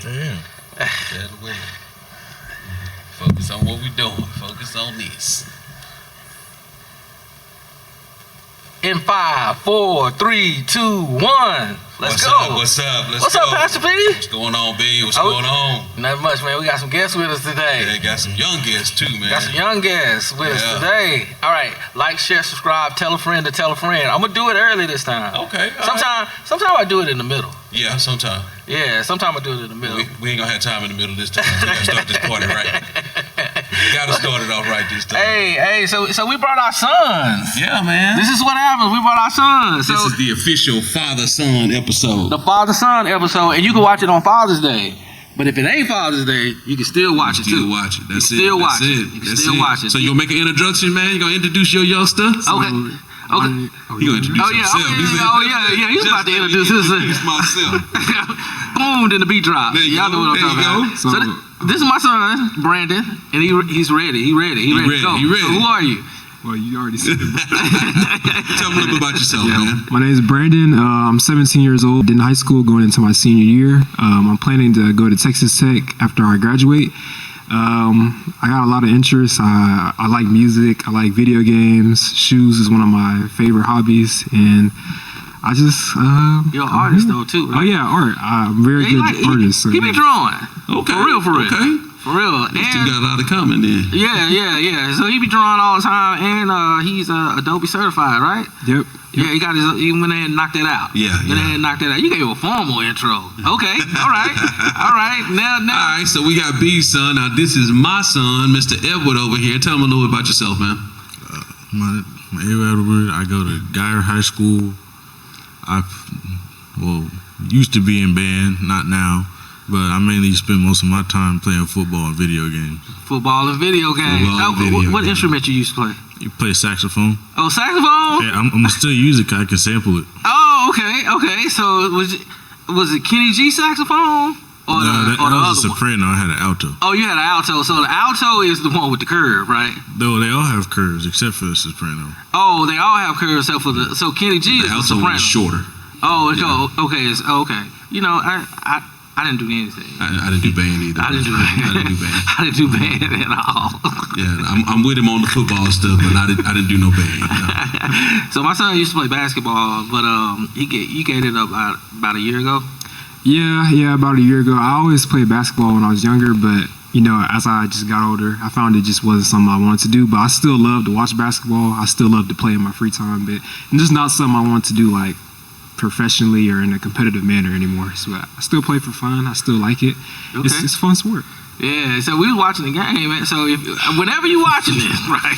Damn. Better way. Focus on what we doing. Focus on this. In 5, 4, 3, 2, 1. Let's go. What's up? What's up, Pastor P? What's going on, B? What's going on? Not much, man. We got some guests with us today. Yeah, got some young guests too, man. Got some young guests with us today. All right, like, share, subscribe, tell a friend to tell a friend. I'm gonna do it early this time. Okay. Sometimes I do it in the middle. Yeah, sometimes. Yeah, sometimes I do it in the middle. We ain't gonna have time in the middle this time. We gotta start this party right. Gotta start it off right this time. Hey, so we brought our sons. Yeah, man. This is what happens. We brought our sons. This is the official father-son episode. The father-son episode, and you can watch it on Father's Day. But if it ain't Father's Day, you can still watch it too. Still watch it. That's it. Still watch it. You can still watch it. So you gonna make an introduction, man? You gonna introduce your youngster? Okay. Okay. You gonna introduce himself? Yeah. He's about to introduce himself. Introduce myself. Boom! Then the beat drop. Y'all know what I'm talking about. So this is my son, Brandon, and he's ready. He ready to go. So who are you? Well, you already said it. Tell me a little bit about yourself, man. My name is Brandon. I'm 17 years old. In high school, going into my senior year. I'm planning to go to Texas Tech after I graduate. I got a lot of interests. I like music. I like video games. Shoes is one of my favorite hobbies, and I just you're an artist though too, right? Oh yeah, art. I'm a very good artist. He be drawing. Okay. For real. Okay. For real. You still got a lot of comment then. Yeah. So he be drawing all the time, and he's Adobe certified, right? Yep. Yeah, he went ahead and knocked that out. Yeah. You gave a formal intro. Okay. All right. Now. All right. So we got B's son. Now this is my son, Mr. Edward over here. Tell him a little bit about yourself, man. My Edward. I go to Geyer High School. Used to be in band, not now. But I mainly spend most of my time playing football and video games. Football and video games. What instrument you used to play? You play saxophone. Oh, saxophone? Yeah, I'm still use it 'cause I can sample it. Oh, okay. So was it Kenny G saxophone? Or that was a soprano. I had an alto. Oh, you had an alto. So the alto is the one with the curve, right? Though they all have curves except for the soprano. Oh, they all have curves except for so Kenny G is the soprano. Is shorter. Oh, okay. Okay. You know, I didn't do anything. I didn't do band either. I didn't do band at all. Yeah, I'm with him on the football stuff, but I didn't do no band. No. So my son used to play basketball, but he gave it up about a year ago. Yeah, about a year ago. I always played basketball when I was younger, but as I just got older, I found it just wasn't something I wanted to do. But I still love to watch basketball. I still love to play in my free time, but it's just not something I want to do like professionally or in a competitive manner anymore. So I still play for fun. I still like it. Okay. It's fun sport. Yeah, so we was watching the game, man. So whenever you watching this, right?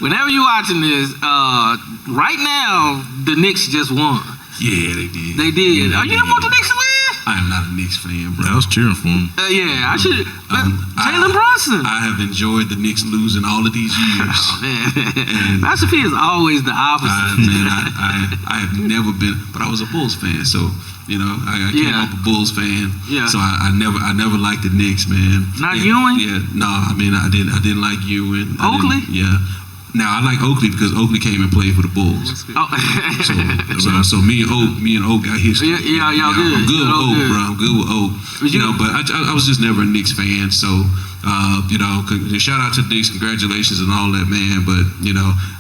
Whenever you watching this, right now the Knicks just won. Yeah, they did. They did. Are you don't want the Knicks to win? I am not a Knicks fan, bro. I was cheering for him. Yeah, I should. Jalen Brunson. I have enjoyed the Knicks losing all of these years. Oh, man. Master P is always the opposite. I have never been, but I was a Bulls fan, so I came up a Bulls fan. Yeah. So I never liked the Knicks, man. Not Ewing? Yeah. No, I mean I didn't like Ewing. Oakley? Yeah. Now I like Oakley because Oakley came and played for the Bulls. Oh. So me and Oak got history. Yeah, y'all good. I'm good with Oak, bro. I'm good with Oak. But I was just never a Knicks fan. So shout out to the Knicks, congratulations and all that, man. But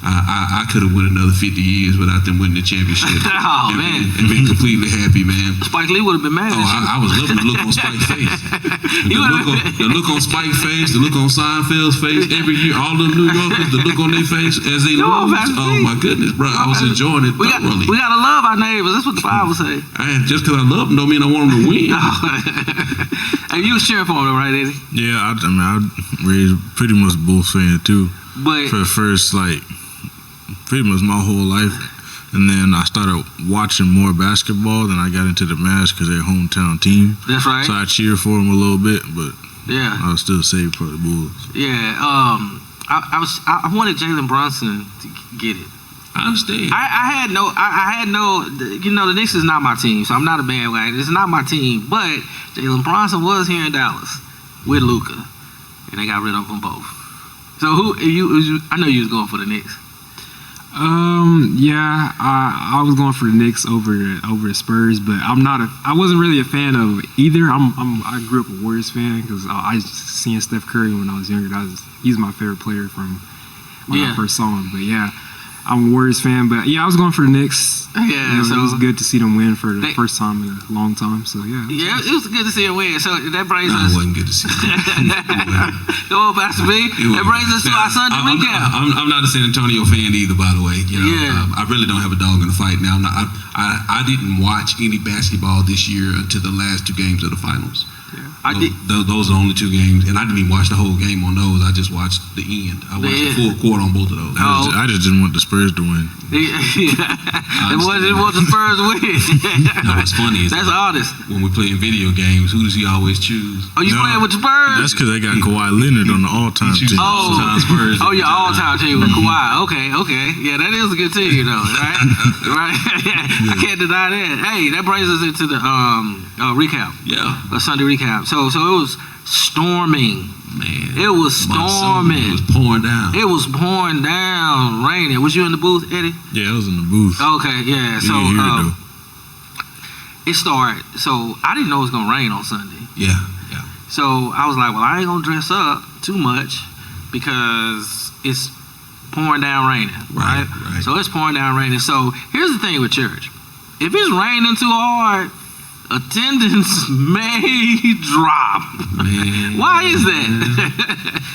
I could have went another 50 years without them winning the championship. Oh man, and been completely happy, man. Spike Lee would have been mad. I was loving the look on Spike's face. The look on Spike's face, the look on Seinfeld's face every year. All the New Yorkers, the look on their face as they lose. Oh my goodness, bro! I was enjoying it thoroughly. We gotta love our neighbors. That's what the Bible say. And just because I love them don't mean I want them to win. Hey, you was cheering for them, right, Eddie? Yeah, I raised pretty much Bulls fan too. But for the first pretty much my whole life, and then I started watching more basketball. Then I got into the Mavs because they're a hometown team. That's right. So I cheered for them a little bit, but yeah, I was still saved for the Bulls. Yeah, I wanted Jalen Brunson to get it. I understand. I had no. The Knicks is not my team, so I'm not a bandwagon. It's not my team, but Jalen Brunson was here in Dallas with Luka, and they got rid of them both. So who you? I know you was going for the Knicks. Yeah, I was going for the Knicks over the Spurs, but I wasn't really a fan of either. I grew up a Warriors fan because I just seen Steph Curry when I was younger. He's my favorite player from when I first saw him. But yeah, I'm a Warriors fan. But yeah, I was going for the Knicks. Yeah, so it was good to see them win for the first time in a long time. So yeah. Yeah, it was good to see them win. So that brings No, us. it wasn't good to see. Come on, Pastor B. That brings us to our Sunday recap. I'm not a San Antonio fan either, by the way. You know, Yeah. I really don't have a dog in the fight now. I didn't watch any basketball this year until the last 2 games of the finals. I did. Those are the only 2 games, and I didn't even watch the whole game on those. I just watched the end. I watched the full quarter on both of those. I just didn't want the Spurs to win. It was the Spurs win. No, what's funny is That's honest. when we play in video games, who does he always choose? Oh, you playing with the Spurs? That's because they got Kawhi Leonard on the all-time He chooses team. all-time Spurs. Oh, your all-time team with Kawhi. Okay. Yeah, that is a good team, you know, right? Right? I can't deny that. Hey, that brings us into the recap. Yeah, A Sunday recap. So it was storming. man. It was storming. It was pouring down. It was pouring down, raining. Was you in the booth, Eddie? Yeah, I was in the booth. Okay, yeah. So You hear it, though. it started. So I didn't know it was gonna rain on Sunday. Yeah. So I was like, well, I ain't gonna dress up too much because it's pouring down raining, right? So it's pouring down raining. So here's the thing with church: if it's raining too hard, attendance may drop. Man. Why is that?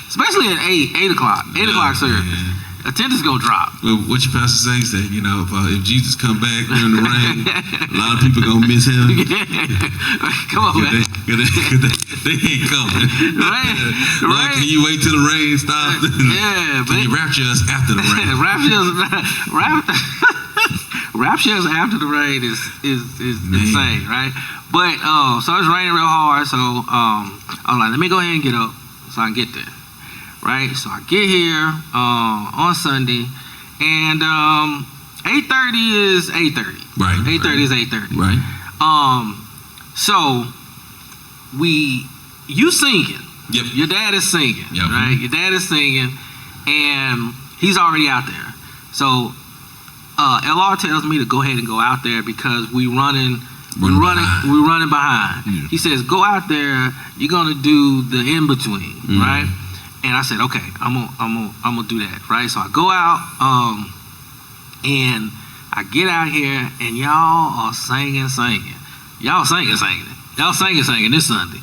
Especially at 8 o'clock, 8 o'clock service. Man. Attendance gonna drop. Well, what your pastor say is that, you know, if Jesus come back during the rain, a lot of people gonna miss him. Come on, man. They ain't coming. Right. Lord, can you wait till the rain stops? Yeah, but Can you rapture us after the rain? raptures after the rain is insane, right? But so it's raining real hard, so I was like, let me go ahead and get up so I can get there, right? So I get here on Sunday, and 8:30 is 8:30. Right. 8:30 is 8:30. Right. So you singing. Yep. Your dad is singing, Yep. right? Your dad is singing, and he's already out there. So LR tells me to go ahead and go out there because we're running behind. Yeah. He says, go out there. You're gonna do the in between, right? And I said, okay, I'm gonna do that, right? So I go out, and I get out here, and y'all are singing. Y'all singing this Sunday.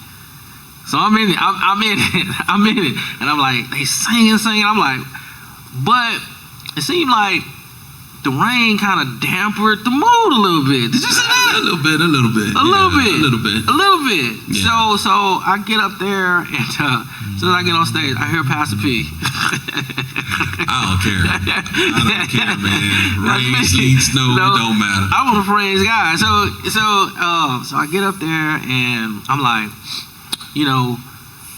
So I'm in it, and I'm like, they singing. I'm like, but it seemed like the rain kind of dampened the mood a little bit. Did you see that? A little bit. A little bit. Yeah. So I get up there, and as soon as I get on stage, I hear Pastor P. I don't care, man. Rain, sleet, snow, it don't matter. I want to praise God. So I get up there, and I'm like, you know,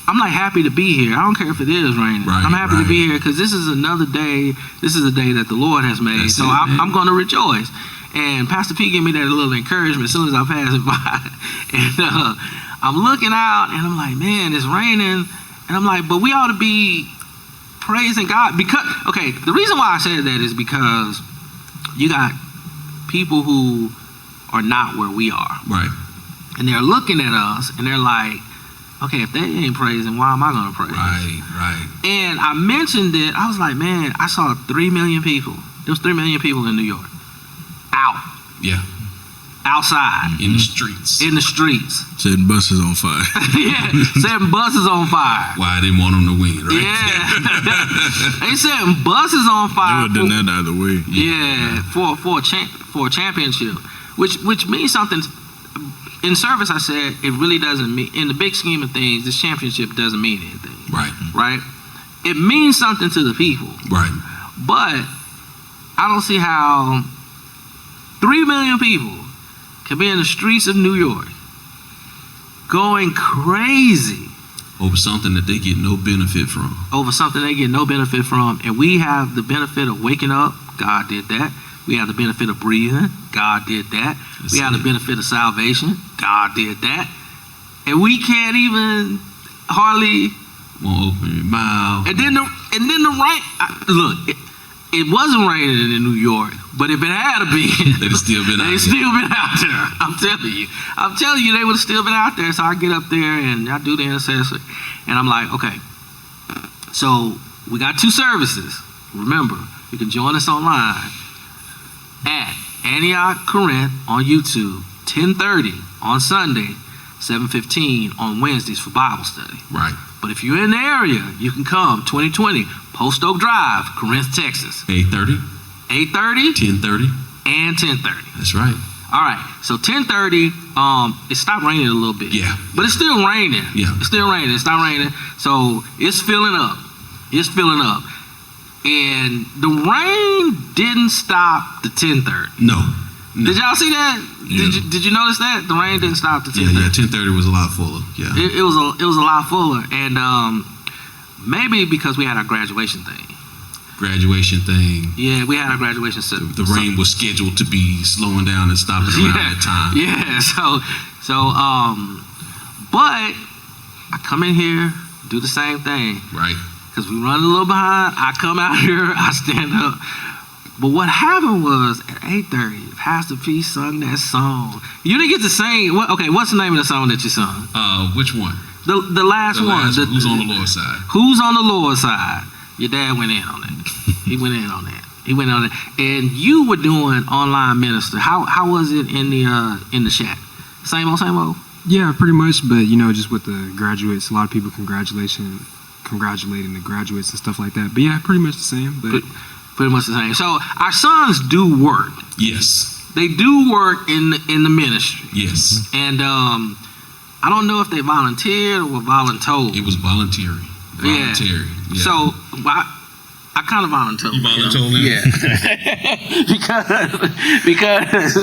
I'm like happy to be here. I don't care if it is raining. Right, I'm happy to be here because this is another day. This is a day that the Lord has made. That's so I'm going to rejoice. And Pastor P gave me that little encouragement as soon as I passed it by. And I'm looking out, and I'm like, man, it's raining. And I'm like, but we ought to be praising God because, okay, the reason why I said that is because you got people who are not where we are. Right. And they're looking at us, and they're like, okay, if they ain't praising, why am I going to praise? Right. And I mentioned it. I was like, man, I saw 3 million people. There was 3 million people in New York. Out. Yeah. Outside. In the streets. In the streets. Setting buses on fire. Yeah. Setting buses on fire. Why they want them to win, right? Yeah. They setting buses on They fire. would have done that either way. Yeah. For a championship. Which means something. In service, I said it really doesn't mean, in the big scheme of things, this championship doesn't mean anything. Right? It means something to the people. Right. But I don't see how 3 million people can be in the streets of New York going crazy Over something that they get no benefit from. And we have the benefit of waking up. God did that. We have the benefit of breathing. God did that. We have the benefit of salvation. God did that. And we can't even hardly Won't open your mouth. And then the rain. Look, it wasn't raining in New York, but if it had been, They'd have still been out they'd there. still been out there. I'm telling you, they would have still been out there. So I get up there and I do the intercessor, and I'm like, okay. So we got 2 services. Remember, you can join us online at Antioch Corinth on YouTube, 10:30 on Sunday, 7:15 on Wednesdays for Bible study. Right. But if you're in the area, you can come 2020 Post Oak Drive, Corinth, Texas. 8:30, 8:30 10:30. and 10:30. That's right. All right. So 10:30, it stopped raining a little bit. Yeah. But it's still raining. Yeah. It's still raining. It's not raining. So it's filling up. It's filling up. And the rain didn't stop to 10:30. No. Did y'all see that? Yeah. Did you notice that the rain didn't stop to 10:30? Yeah, 10:30 was a lot fuller. Yeah. It was a lot fuller, and maybe because we had our graduation thing. Graduation thing. Yeah, we had our graduation. The rain was scheduled to be slowing down and stopping around that time. Yeah. But I come in here, do the same thing. Right. Because we run a little behind. I come out here, I stand up. But what happened was at 8:30, Pastor P sung that song. You didn't get to sing. What's the name of the song that you sung? Which one? The last The one. last one. Who's on the Lord's side? Who's on the Lord's side? Your dad went in on that. He went in on that. And you were doing online minister. How was it in the chat? Same old? Yeah, pretty much. But just with the graduates, a lot of people congratulating the graduates and stuff like that. But yeah, pretty much the same. But pretty much the same. So our sons do work. Yes. They do work in the ministry. Yes. And I don't know if they volunteered or were voluntold. It was voluntary. Voluntary. Yeah. So I kind of voluntold. You voluntold him? Yeah. because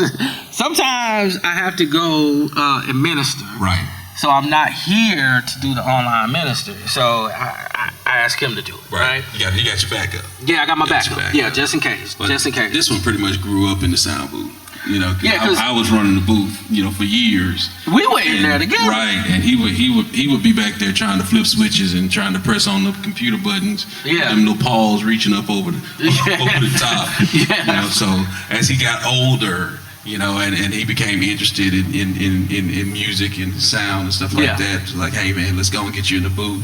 sometimes I have to go and minister. Right. So I'm not here to do the online ministry. So I ask him to do it. Right. You got your backup. Yeah, I got my Got your backup. backup. Yeah, just in case. But just in case. This one pretty much grew up in the sound booth. Yeah, 'cause I was running the booth, for years. We were in there together. Right, and he would be back there trying to flip switches and trying to press on the computer buttons. Yeah. Them little paws reaching up over the top. Yeah. So as he got older, and he became interested in music and sound and stuff like Yeah. that. It's like, hey man, let's go and get you in the booth.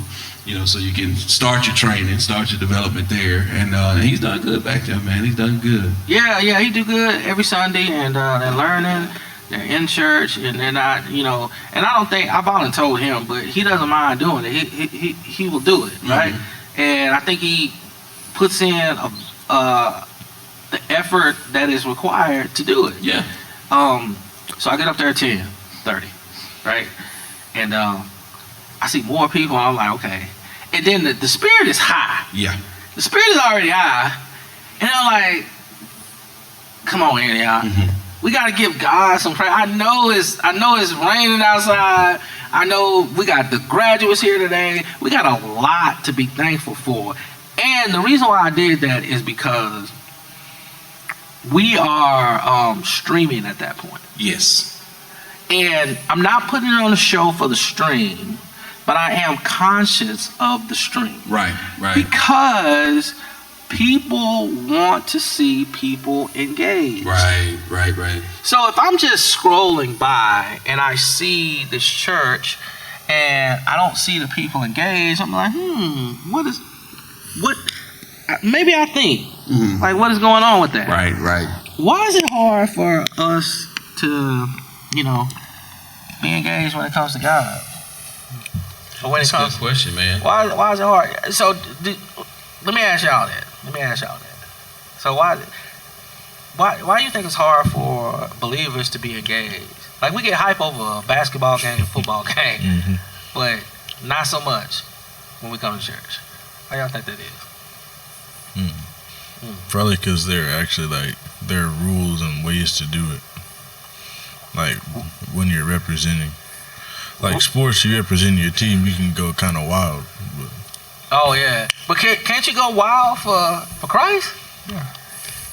So you can start your training, start your development there, and he's done good back there, man. He's done good. Yeah, he do good every Sunday, and they're learning. They're in church, and they're not, And I don't think I volunteered him, but he doesn't mind doing it. He will do it, right? Mm-hmm. And I think he puts in the effort that is required to do it. Yeah. So I get up there at 10:30, right? And I see more people. I'm like, okay. And then the spirit is high. Yeah. The spirit is already high. And I'm like, come on, Antioch. Mm-hmm. We got to give God some praise. I know it's raining outside. I know we got the graduates here today. We got a lot to be thankful for. And the reason why I did that is because we are streaming at that point. Yes. And I'm not putting it on the show for the stream, but I am conscious of the stream. Right. Because people want to see people engage. Right. So if I'm just scrolling by and I see this church and I don't see the people engaged, I'm like, maybe I think, like, what is going on with that? Right. Why is it hard for us to, be engaged when it comes to God? Or when it comes, Good question, man. why is it hard? So let me ask y'all that. So why do you think it's hard for believers to be engaged? Like, we get hype over a basketball game, a football game, but not so much when we come to church. How y'all think that is? Probably because there are rules and ways to do it. Like when you're representing, like sports, you represent your team, you can go kind of wild. But Oh yeah, but can't you go wild for Christ? Yeah.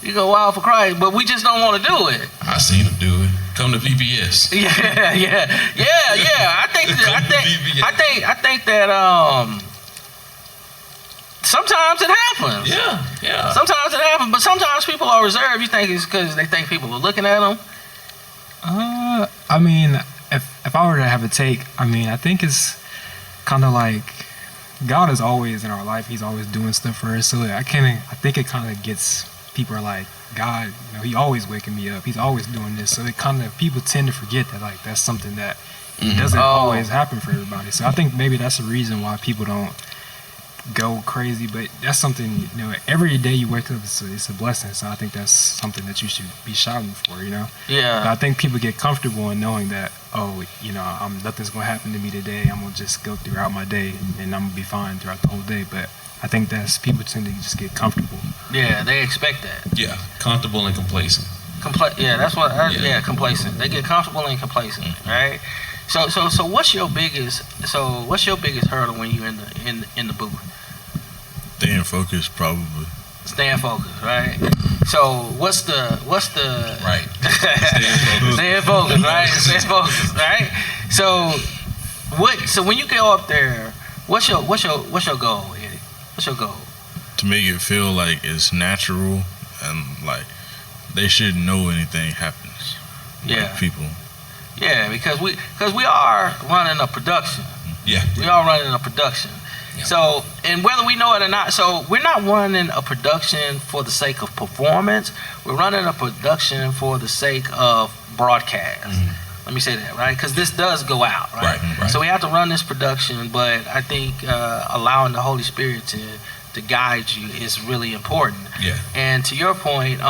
You go wild for Christ, but we just don't want to do it. I seen him do it. Come to VBS. Yeah. I think that Sometimes it happens. Yeah. Sometimes it happens, but sometimes people are reserved. You think it's because they think people are looking at them? I mean, if I were to have a take, I mean, I think it's kind of like God is always in our life. He's always doing stuff for us. So I think it kind of gets people are like, God, he always waking me up. He's always doing this. So it kind of people tend to forget that like that's something that doesn't always happen for everybody. So I think maybe that's the reason why people don't go crazy. But that's something every day you wake up, it's a blessing. So I think that's something that you should be shouting for. Yeah. But I think people get comfortable in knowing that nothing's gonna happen to me today. I'm gonna just go throughout my day and I'm gonna be fine throughout the whole day. But I think that's people tend to just get comfortable. Yeah, they expect that. Yeah, comfortable and complacent. That's what. Complacent. They get comfortable and complacent, right? So what's your biggest hurdle when you're in the booth? Staying focused, probably. Staying focused, right? So what's the Right. Staying focused, right? Staying focused, right? So when you go up there, what's your goal, Eddie? What's your goal? To make it feel like it's natural and like they shouldn't know anything happens. Yeah. Like people. Yeah, because we are running a production. Yeah. We are running a production. Yeah. So, and whether we know it or not, so we're not running a production for the sake of performance. We're running a production for the sake of broadcast. Mm-hmm. Let me say that, right? Because this does go out, right? Right. So we have to run this production, but I think allowing the Holy Spirit to guide you is really important. Yeah. And to your point,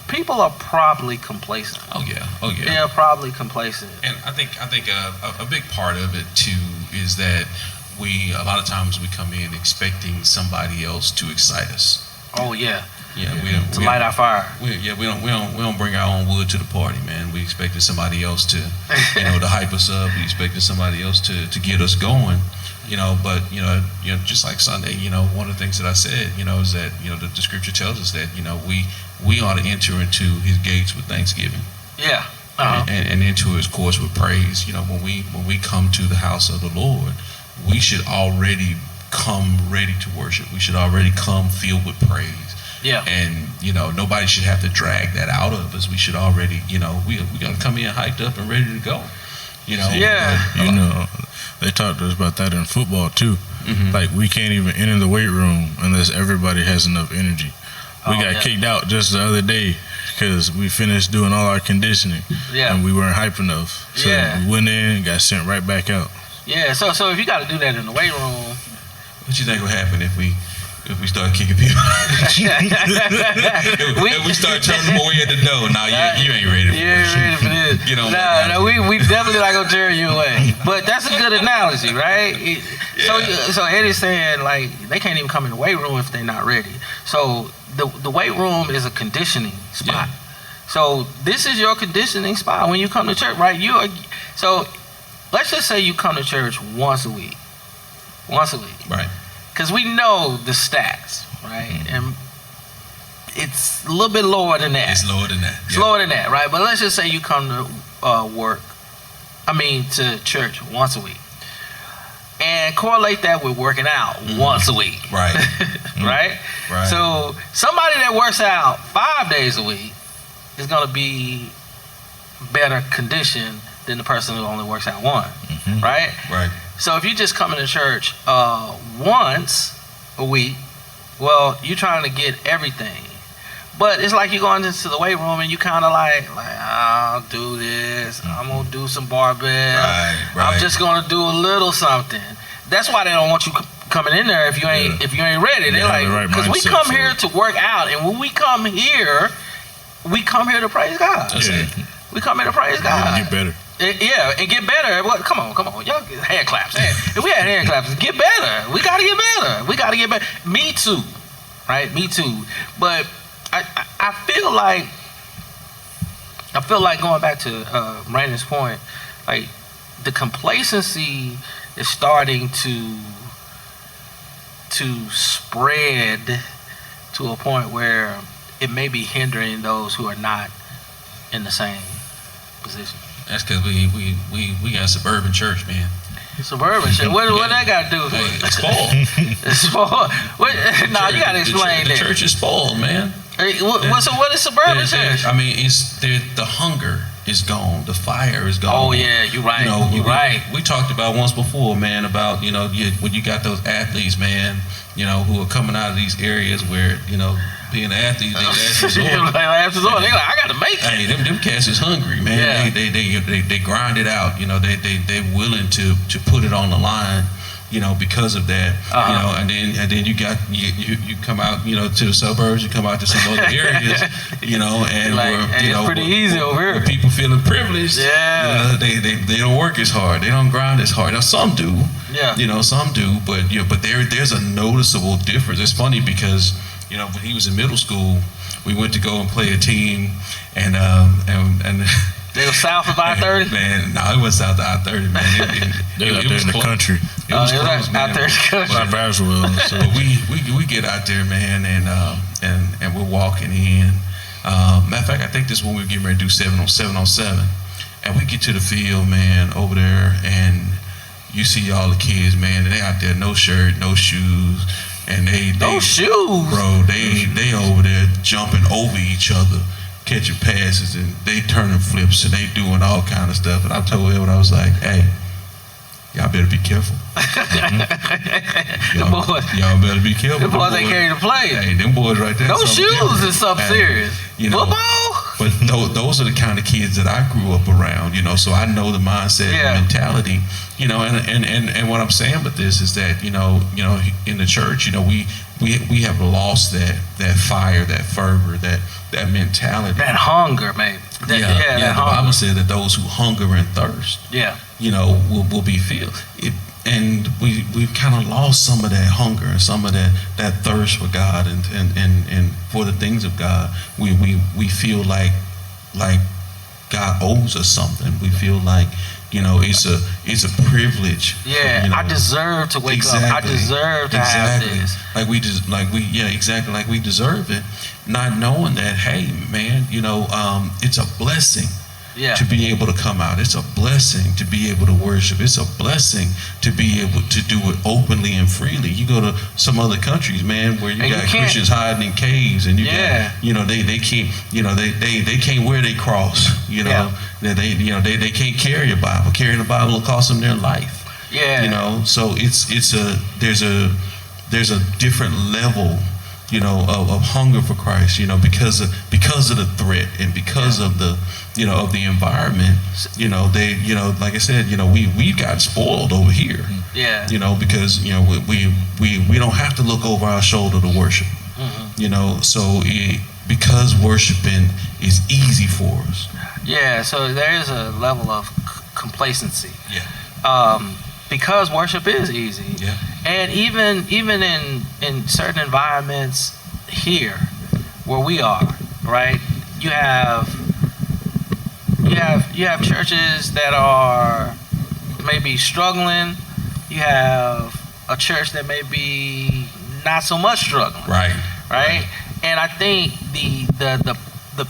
people are probably complacent. Oh yeah. They're probably complacent. And I think a big part of it too is that a lot of times we come in expecting somebody else to excite us. Oh yeah. Yeah, to light our fire. We don't bring our own wood to the party, man. We expected somebody else to to hype us up. We expected somebody else to get us going. But just like Sunday, one of the things that I said, is that the scripture tells us that we ought to enter into his gates with thanksgiving. Yeah. And into his courts with praise. When we come to the house of the Lord, we should already come ready to worship. We should already come filled with praise. Yeah. And nobody should have to drag that out of us. We should already we got to come in hyped up and ready to go. Yeah. They talked to us about that in football too. Mm-hmm. Like we can't even enter the weight room unless everybody has enough energy. We got kicked out just the other day because we finished doing all our conditioning and we weren't hype enough. So we went in and got sent right back out. Yeah, so if you got to do that in the weight room, what you think will happen if we start kicking people? if we start turning them away at the door, you ain't ready for this. Get on we definitely not gonna turn you away. But that's a good analogy, right? So Eddie's saying like they can't even come in the weight room if they're not ready. So the weight room is a conditioning spot. Yeah. So this is your conditioning spot when you come to church, right? So let's just say you come to church once a week. Right. Because we know the stats, right? And it's a little bit lower than that. It's lower than that. It's lower than that, right? But let's just say you come to church once a week. And correlate that with working out once a week. Right. Right? Right. So somebody that works out 5 days a week is going to be better conditioned than the person who only works out one. Mm-hmm. Right? Right. So if you just come into church once a week, well, you're trying to get everything. But it's like you go into the weight room and you kind of like I'll do this. I'm gonna do some barbell. Right. I'm just gonna do a little something. That's why they don't want you coming in there if you ain't ready. They're like, because we come here to work out, and when we come here to praise God. We come here to praise God. Get better. And get better. Well, come on, y'all hand claps. If we had hand claps, get better. We gotta get better. Me too, right? Me too. But I feel like going back to Brandon's point, like the complacency is starting to spread to a point where it may be hindering those who are not in the same position. That's because we got a suburban church, man. Suburban shit. What that got to do with Hey, it? it's spoiled. It's spoiled. No, you got to explain the that. church is spoiled, man. Hey, what is suburban church? I mean, the hunger is gone. The fire is gone. Oh yeah, you're right. You're right. We talked about once before, man, about when you got those athletes, man, who are coming out of these areas where being an athlete, they last resort. They like, I got to make it. Hey, them cats is hungry, man. Yeah. They grind it out. They willing to put it on the line. Because of that, and then you come out, to the suburbs, you come out to some other areas, and like, it's pretty easy over here. Where people feeling privileged, yeah, they don't work as hard, they don't grind as hard. Now some do, some do, but there's a noticeable difference. It's funny because when he was in middle school, we went to go and play a team, and they were south of I-30? Man, no, it was south of I-30, man. They were out there in the country. It was close, man. Out there in the country. But we get out there, man, and we're walking in. Matter of fact, I think this is when we were getting ready to do 7 on 7. And we get to the field, man, over there, and you see all the kids, man, and they out there, no shirt, no shoes. And they no shoes? Bro, they over there jumping over each other, catching passes, and they turning flips, and they doing all kind of stuff. And I told him, I was like, hey, y'all better be careful. Y'all better be careful. The boys ain't carrying the play. Hey, them boys right there. No shoes and something serious. Football? But those are the kind of kids that I grew up around, so I know the mindset, the mentality, and what I'm saying with this is that, in the church, we have lost that fire, that fervor, that mentality. That hunger, man. The Bible said that those who hunger and thirst, will be filled. And we've kind of lost some of that hunger and some of that thirst for God and for the things of God. We feel like God owes us something. We feel like it's a privilege. Yeah, I deserve to wake up. I deserve to have this. Like we deserve it, not knowing that, hey, man, it's a blessing. Yeah. To be able to come out. It's a blessing to be able to worship. It's a blessing to be able to do it openly and freely. You go to some other countries, man, where you got Christians hiding in caves, and you got, they can't, they can't wear their cross. They can't carry a Bible. Carrying a Bible will cost them their life. Yeah. So there's a different level, of hunger for Christ, because of the threat and because of the, of the environment, like I said, we've gotten spoiled over here. Yeah. Because, we don't have to look over our shoulder to worship. So because worshiping is easy for us. Yeah, so there's a level of complacency. Yeah. Because worship is easy. Yeah. And even in certain environments here where we are, right? You have churches that are maybe struggling. You have a church that may be not so much struggling. Right? And I think the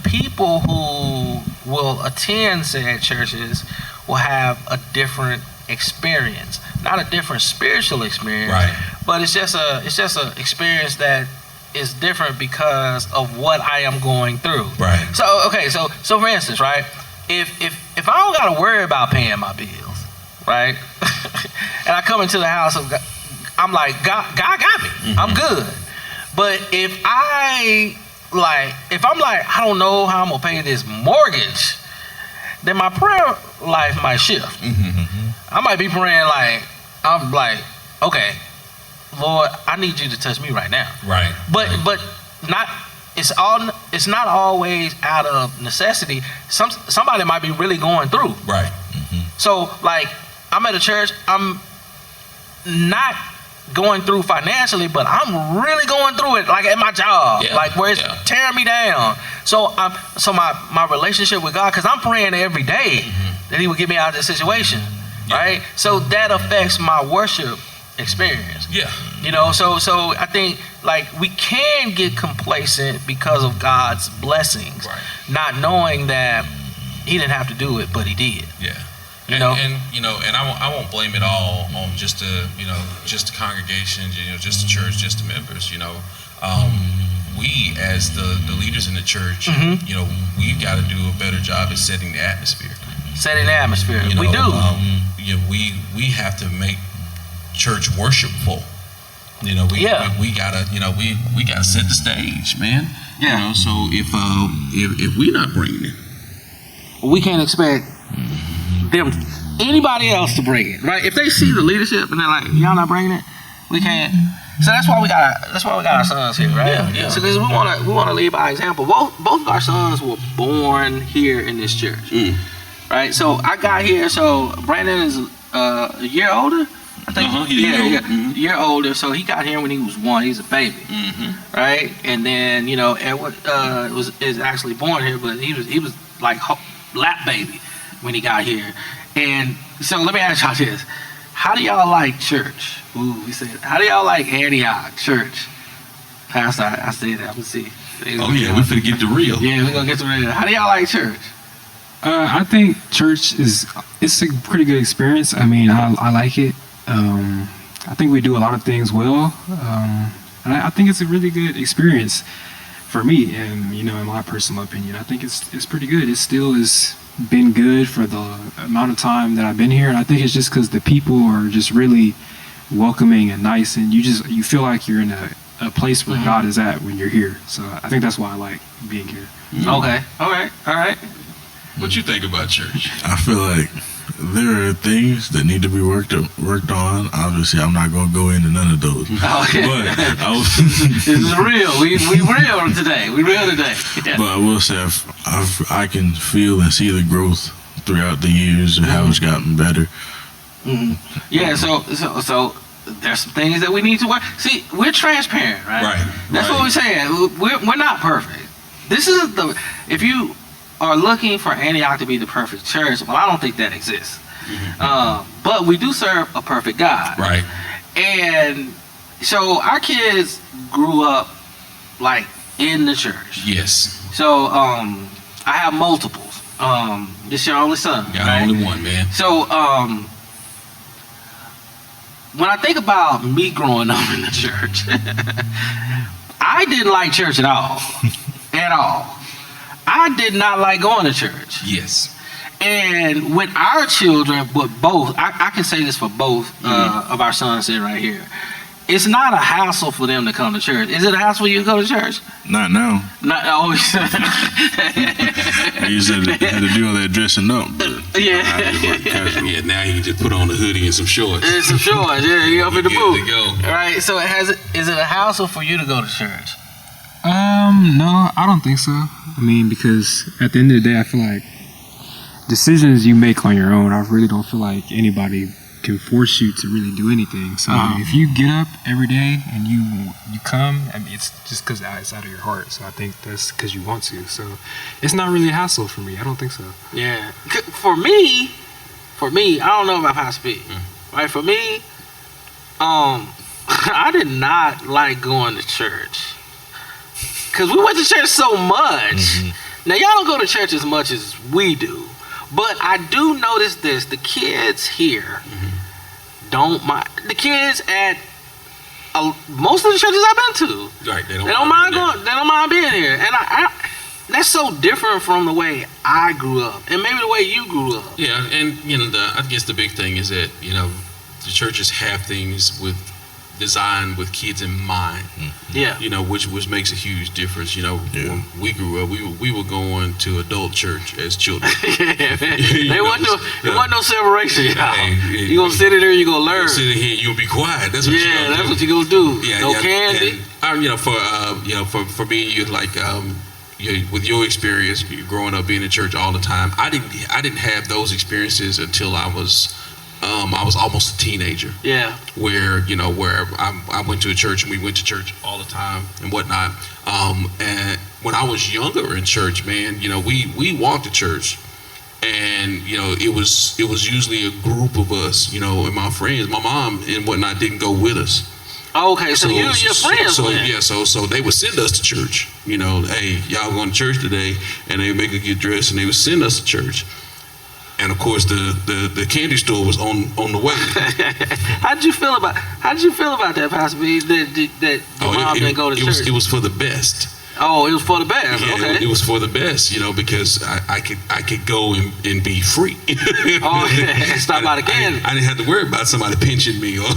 people who will attend said churches will have a different experience, not a different spiritual experience, but it's just a experience that is different because of what I am going through. Right. So for instance, right, if I don't got to worry about paying my bills, right, and I come into the house of God, I'm like, God got me. Mm-hmm. I'm good. But if I'm like, I don't know how I'm gonna pay this mortgage, then my prayer life might shift. Mm-hmm. I might be praying I'm like, okay, Lord, I need you to touch me right now. Right. But not. It's not always out of necessity. Somebody might be really going through. Right. Mm-hmm. So I'm at a church. I'm not going through financially, but I'm really going through it at my job, where it's tearing me down. So my relationship with God, because I'm praying every day that He would get me out of this situation, right? So that affects my worship experience. Yeah. So I think we can get complacent because of God's blessings, not knowing that he didn't have to do it, but he did. Yeah. You know? And I won't blame it all on just the congregations, just the church, just the members. We as the leaders in the church, we've got to do a better job at setting the atmosphere. Setting the atmosphere. We do. We have to make church worshipful. We gotta we gotta set the stage, man. Yeah. So if we're not bringing it, we can't expect anybody else to bring it, right? If they see the leadership and they're like, y'all not bringing it, we can't. So that's why we got our sons here, right? Yeah. So because we want to lead by example. Both of our sons were born here in this church, right? So I got here. So Brandon is a year older, I think. A year older. So he got here when he was 1. He's a baby, right? And then Edward is actually born here, but he was like lap baby when he got here. And so let me ask y'all this. How do y'all like church? Ooh, we said, how do y'all like Antioch church? Pastor, I said that. Let's see. Oh yeah, we finna get the real. Yeah, we're gonna get to real. How do y'all like church? I think church it's a pretty good experience. I mean, I like it. I think we do a lot of things well. And I think it's a really good experience for me, and in my personal opinion, I think it's pretty good. It still has been good for the amount of time that I've been here, and I think it's just because the people are just really welcoming and nice, and you feel like you're in a place where God is at when you're here. So I think that's why I like being here. Okay, all right. What you think about church? I feel like there are things that need to be worked on. Obviously, I'm not going to go into none of those. Okay. But this is real. We real today. We real today. Yeah. But I will say I can feel and see the growth throughout the years and how it's gotten better. Yeah. So there's some things that we need to work. See, we're transparent, right? Right. That's what we're saying. We're not perfect. This is if you are looking for Antioch to be the perfect church, well, I don't think that exists. But we do serve a perfect God. Right. And so our kids grew up like in the church. Yes. So I have multiples. This your only son. Got right? only one, man. So when I think about me growing up in the church, I didn't like church at all. At all. I did not like going to church. Yes. And with our children, but both, I can say this for both of our sons sitting right here. It's not a hassle for them to come to church. Is it a hassle for you to go to church? Not now. Not always. I used to had to do all that dressing up. Yeah, now you can just put on a hoodie and some shorts. And some shorts, yeah, you up in the Good booth. to go. Right, so is it a hassle for you to go to church? No, I don't think so. I mean, because at the end of the day, I feel like decisions you make on your own, I really don't feel like anybody can force you to really do anything. So if you get up every day and you come, I mean, it's just because it's out of your heart. So I think that's because you want to. So it's not really a hassle for me. I don't think so. Yeah. For me, I don't know about Pastor P. Right? For me, I did not like going to church. Because we went to church so much. Now, y'all don't go to church as much as we do. But I do notice this. The kids here don't mind. The kids at most of the churches I've been to. Right. They don't mind going. They don't mind being here. And I that's so different from the way I grew up. And maybe the way you grew up. Yeah, and I guess the big thing is that, the churches have things designed with kids in mind. Yeah. Which makes a huge difference. When we grew up, we were going to adult church as children. There wasn't no separation. You gonna sit in there, you gonna learn. You sit in here, you'll be quiet. That's what you gonna do. That's what you gonna do. Yeah, no candy. And, for me, you like with your experience, growing up being in church all the time, I didn't have those experiences until I was almost a teenager. Yeah. Where I went to a church and we went to church all the time and whatnot. And when I was younger in church, man, we walked to church, and it was usually a group of us, and my friends, my mom and whatnot didn't go with us. Okay, so you and your friends So went. yeah, so they would send us to church. You know, hey, y'all going to church today, and they would make us get dressed, and they would send us to church. And of course, the candy store was on the way. How did you feel about that, Pastor B? That your mom didn't go to church? It was for the best. Oh, it was for the best. Yeah, Okay. it was for the best, you know, because I could go and be free. Oh, stop out again. I didn't have to worry about somebody pinching me or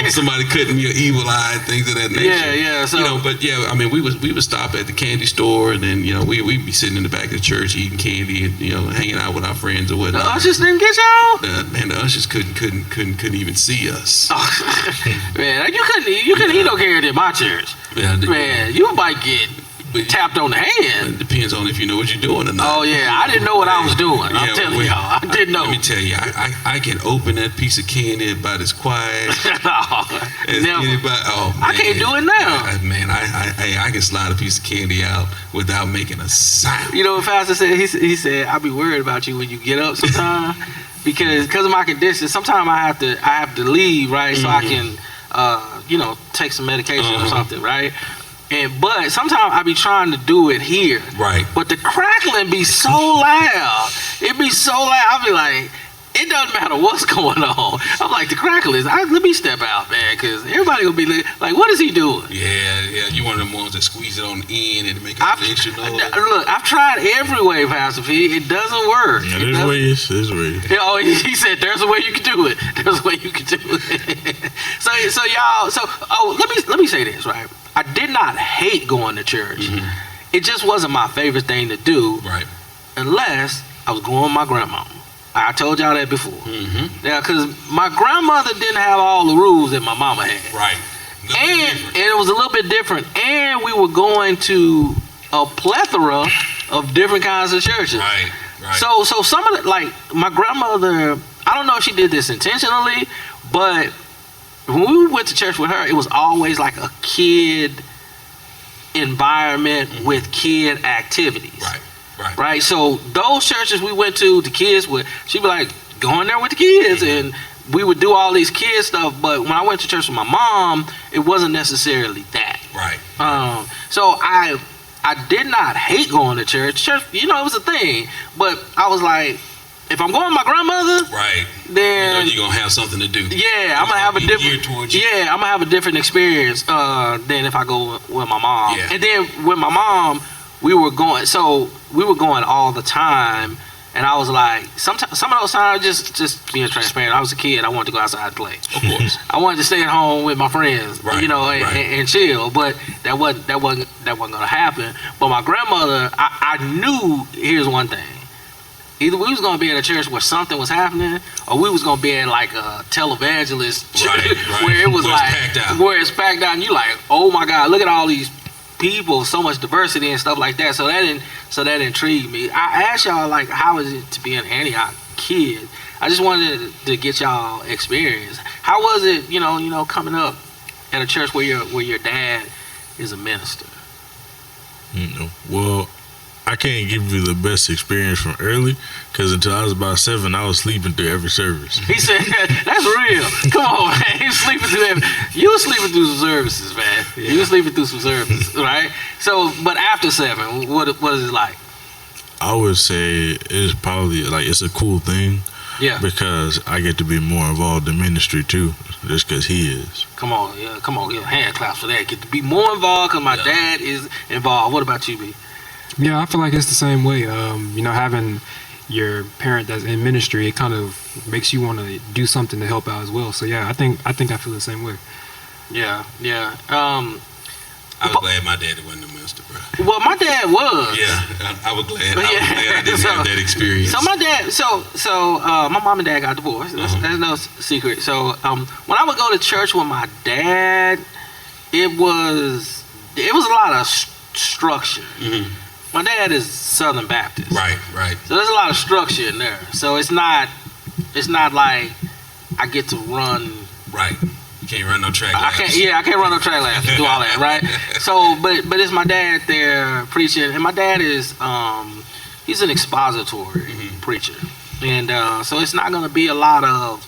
somebody cutting me an evil eye and things of that nature. Yeah. So, you know, but yeah, I mean, we would stop at the candy store, and then, you know, we'd be sitting in the back of the church eating candy and, you know, hanging out with our friends or the whatnot. ushers didn't get y'all? Man, the ushers couldn't even see us. Oh, man, you couldn't eat no candy at my church. Yeah, Man, you might get tapped on the hand. It depends on if you know what you're doing or not. Oh yeah, I didn't know what I was doing. I'm telling y'all, I didn't know. Let me tell you, I can open that piece of candy about as quiet as Never. anybody. Oh, man. I can't do it now. Man, I can slide a piece of candy out without making a sound. You know what Pastor said? He said, I'll be worried about you when you get up sometime because of my condition. Sometimes I have to leave, right? So I can take some medication or something, right? But sometimes I be trying to do it here. Right. But the crackling be so loud. It be so loud. I be like, it doesn't matter what's going on. I'm like, the crackle is, let me step out, man, because everybody gonna be like, what is he doing? Yeah. You one of them ones that squeeze it on the end and make an extra noise. Look, I've tried every way, Pastor P. It doesn't work. Yeah, there's ways. Yeah, oh, he said there's a way you can do it. There's a way you can do it. so y'all. Let me say this, right? I did not hate going to church. Mm-hmm. It just wasn't my favorite thing to do, right? Unless I was going with my grandma. I told y'all that before. Mm-hmm. Yeah, because my grandmother didn't have all the rules that my mama had. Right. And it was a little bit different. And we were going to a plethora of different kinds of churches. Right. So some of the, like my grandmother, I don't know if she did this intentionally, but when we went to church with her, it was always like a kid environment with kid activities. Right. So those churches we went to, the kids she'd be like going there with the kids, and we would do all these kid stuff. But when I went to church with my mom, it wasn't necessarily that. Right. So I did not hate going to church. Church, it was a thing. But I was like, if I'm going with my grandmother, right, then you're gonna have something to do. Yeah, I'm gonna have a different. Yeah, I'm gonna have a different experience than if I go with my mom. Yeah. And then with my mom, we were going all the time, and I was like, some of those times, just being transparent, I was a kid. I wanted to go outside and play. Of course, I wanted to stay at home with my friends, right, and chill. But that wasn't gonna happen. But my grandmother, I knew. Here's one thing. Either we was gonna be at a church where something was happening, or we was gonna be at like a televangelist church where it was where it's packed out, and you like, oh my God, look at all these people, so much diversity and stuff like that. So that intrigued me. I asked y'all, like, how is it to be an Antioch kid? I just wanted to get y'all experience. How was it, coming up at a church where your dad is a minister? Well, I can't give you the best experience from early, because until I was about 7, I was sleeping through every service. He said, that's real. Come on, man. He was sleeping through You were sleeping through some services, man. Yeah. You were sleeping through some services, right? So, but after 7, what is it like? I would say it's probably, like, it's a cool thing. Yeah. Because I get to be more involved in ministry, too, just because he is. Come on, hand claps for that. Get to be more involved because my dad is involved. What about you, B? Yeah, I feel like it's the same way. Having your parent that's in ministry, it kind of makes you want to do something to help out as well. So yeah, I think I feel the same way. Yeah. I was glad my daddy wasn't a minister, bro. Well, my dad was. Yeah, I was glad. I didn't have that experience. So my dad, my mom and dad got divorced. That's no secret. So when I would go to church with my dad, it was a lot of structure. Mm-hmm. My dad is Southern Baptist. Right. So there's a lot of structure in there. So it's not like I get to run. Right. You can't run no track laps. I can't run no track laps and do all that, right? So, but it's my dad there preaching, and my dad is he's an expository preacher, and so it's not going to be a lot of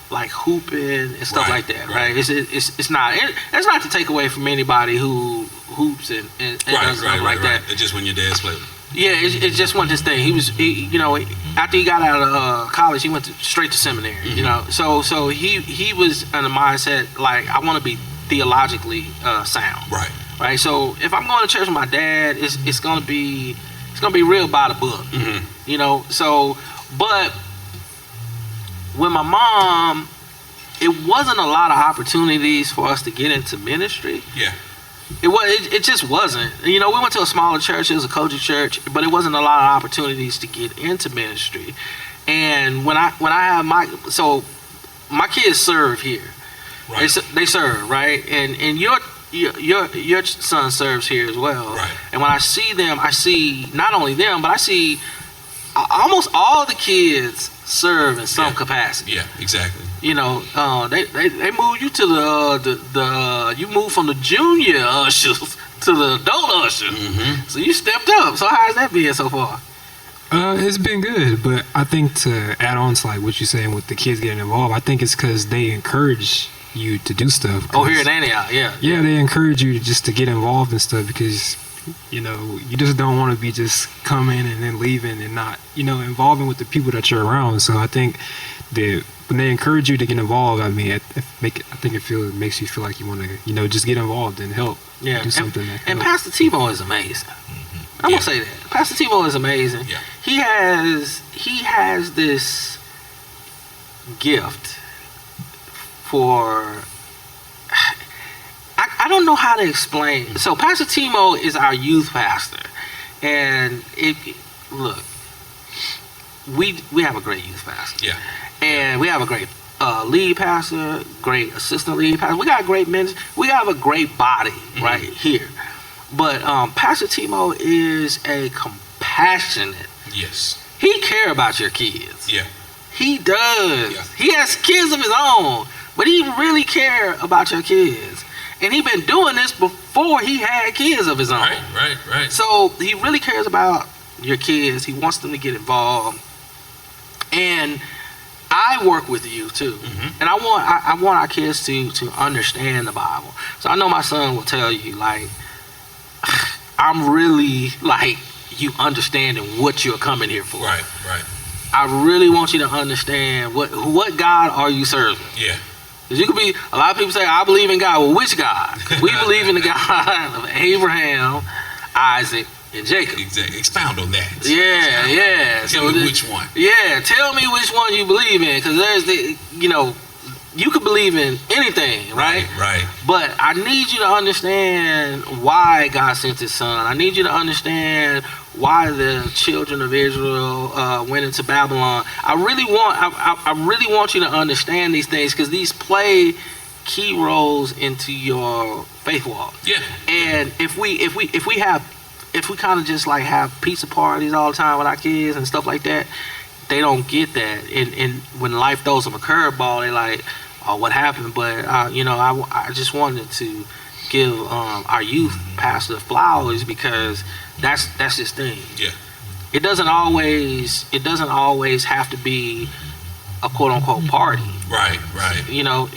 like hooping and stuff Right, like that, right. right? It's not to take away from anybody who hoops and does stuff like that. It's just when your dad's played. Yeah, it just wasn't his thing. You know, after he got out of college, he went straight to seminary. You know, so he was in a mindset like, I want to be theologically sound. Right. Right. So if I'm going to church with my dad, it's gonna be real by the book. You know. So, but with my mom, it wasn't a lot of opportunities for us to get into ministry. Yeah. It just wasn't. You know, we went to a smaller church. It was a Kojic church, but it wasn't a lot of opportunities to get into ministry. And when I have my kids serve here. Right. They serve, right? And your son serves here as well. Right. And when I see them, I see not only them, but I see almost all the kids serve in some capacity. Yeah, exactly. You know, they move you to the you move from the junior ushers to the adult ushers. So you stepped up. So how's that been so far? It's been good, but I think to add on to like what you're saying with the kids getting involved, I think it's because they encourage you to do stuff. Oh, here in Antioch, yeah. Yeah, they encourage you just to get involved in stuff because, you know, you just don't want to be just coming and then leaving and not, you know, involving with the people that you're around. So I think that when they encourage you to get involved, I mean, I think it makes you feel like you want to, you know, just get involved and help. Yeah. Do something that and help. Pastor Tebow is amazing. I'm gonna say that. Pastor Tebow is amazing. Yeah. He has this gift for I don't know how to explain. So Pastor Timo is our youth pastor, and look, we have a great youth pastor. Yeah. And we have a great lead pastor, great assistant lead pastor. We got a great ministry. We have a great body right here. But Pastor Timo is a compassionate. Yes. He cares about your kids. Yeah. He does. Yeah. He has kids of his own, but he really cares about your kids. And he been doing this before he had kids of his own. Right. So he really cares about your kids. He wants them to get involved. And I work with you too, and I want our kids to understand the Bible. So I know my son will tell you, like, I'm really like you understanding what you're coming here for. Right. I really want you to understand what God are you serving. Yeah. Because you could be, a lot of people say, I believe in God. Well, which God? We believe in the God of Abraham, Isaac, and Jacob. Exactly. Expound on that. Yeah. Tell me which one. Yeah, tell me which one you believe in, because there's you could believe in anything, right? Right. But I need you to understand why God sent His Son. I need you to understand why the children of Israel went into Babylon. I really want you to understand these things, because these play key roles into your faith walk. Yeah. And if we kind of just like have pizza parties all the time with our kids and stuff like that, they don't get that. And when life throws them a curveball, they like, oh, what happened? But I just wanted to give our youth pastor flowers, because that's his thing. Yeah. It doesn't always have to be a quote unquote party. Right. You know,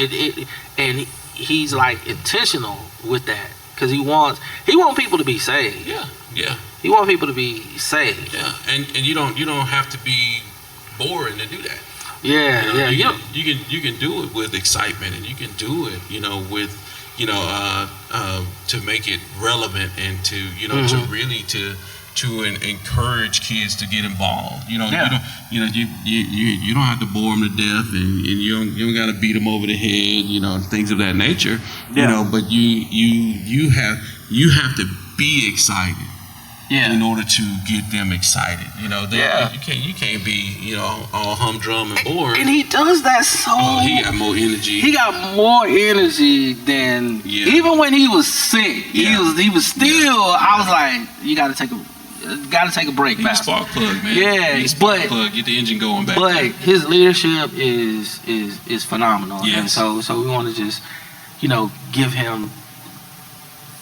and he's like intentional with that, because he wants people to be saved. Yeah. He wants people to be saved. Yeah. And you don't have to be boring to do that. Yeah. You can do it with excitement, and you can do it, with, to make it relevant, and to, to really to encourage kids to get involved. You don't have to bore them to death, and you don't got to beat them over the head, and things of that nature. But you have to be excited. Yeah. In order to get them excited, you can't be, all humdrum and bored. And he does that so. Oh, he got more energy. He got more energy than even when he was sick. Yeah. He was still. Yeah. I was like, you got to take a break. He's a spark plug, man. Yeah, he's a spark plug. Get the engine going back. But his leadership is phenomenal. Yes. And so we want to just, give him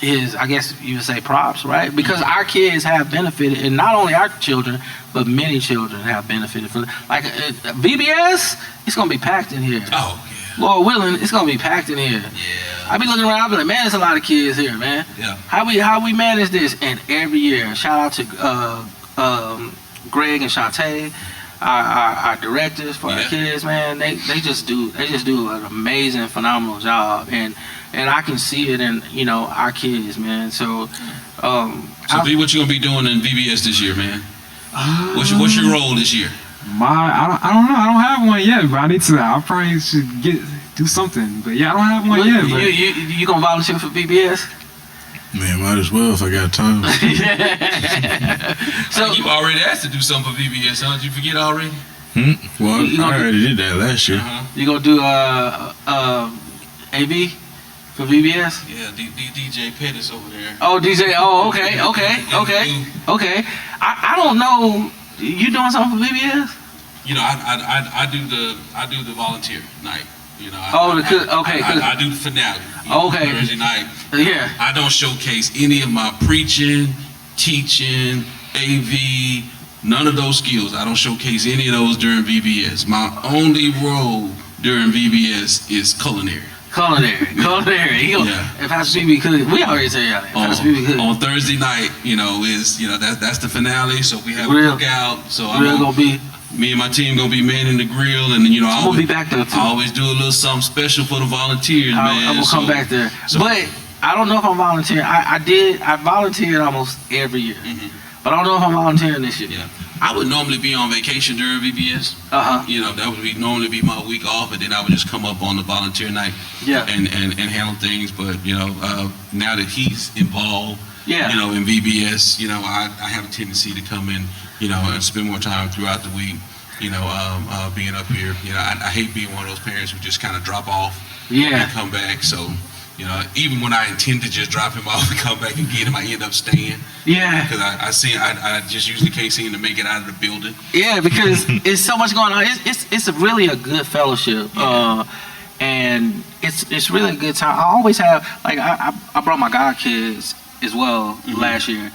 his, I guess you would say, props, right? Because our kids have benefited, and not only our children, but many children have benefited from, like VBS it's gonna be packed in here. Oh, Lord willing, it's gonna be packed in here. yeah. I be looking around, I be like, man, there's a lot of kids here, man. Yeah. How we manage this? And every year, shout out to Greg and Shantae, our directors for our kids, man. They just do an amazing, phenomenal job, and I can see it in our kids, man. So, V, what you gonna be doing in VBS this year, man? What's your role this year? I don't know. I don't have one yet, but I probably should do something. But yeah, I don't have one yet. But You gonna volunteer for VBS? Man, might as well if I got time. So You already asked to do something for VBS, huh? Did you forget already? Well, I already did that last year. you gonna do AV for VBS? Yeah, DJ Pettis over there. Oh, DJ. Oh, okay. I don't know. You doing something for VBS? I do the volunteer night. I I do the finale. Okay. Thursday night. Yeah. I don't showcase any of my preaching, teaching, AV, none of those skills. I don't showcase any of those during VBS. My only role during VBS is culinary. Culinary. If Pastor PB cook, we already said that. Pastor PB cook. On Thursday night, that's the finale. So we have a cookout. So me and my team gonna be manning the grill, and then I'm gonna be back there too. I always do a little something special for the volunteers, man. I'm gonna come back there, but I don't know if I'm volunteering. I volunteered almost every year, but I don't know if I'm volunteering this year. Yeah, I would normally be on vacation during VBS. That would normally be my week off, and then I would just come up on the volunteer night. Yeah. And handle things, but now that he's involved, Yeah. In VBS, I have a tendency to come in, and spend more time throughout the week, being up here. I hate being one of those parents who just kind of drop off and come back. So, even when I intend to just drop him off and come back and get him, I end up staying. Yeah. Because I just usually can't seem to make it out of the building. Yeah, because it's so much going on. It's really a good fellowship. And it's really a good time. I always have, I brought my god kids as well last year,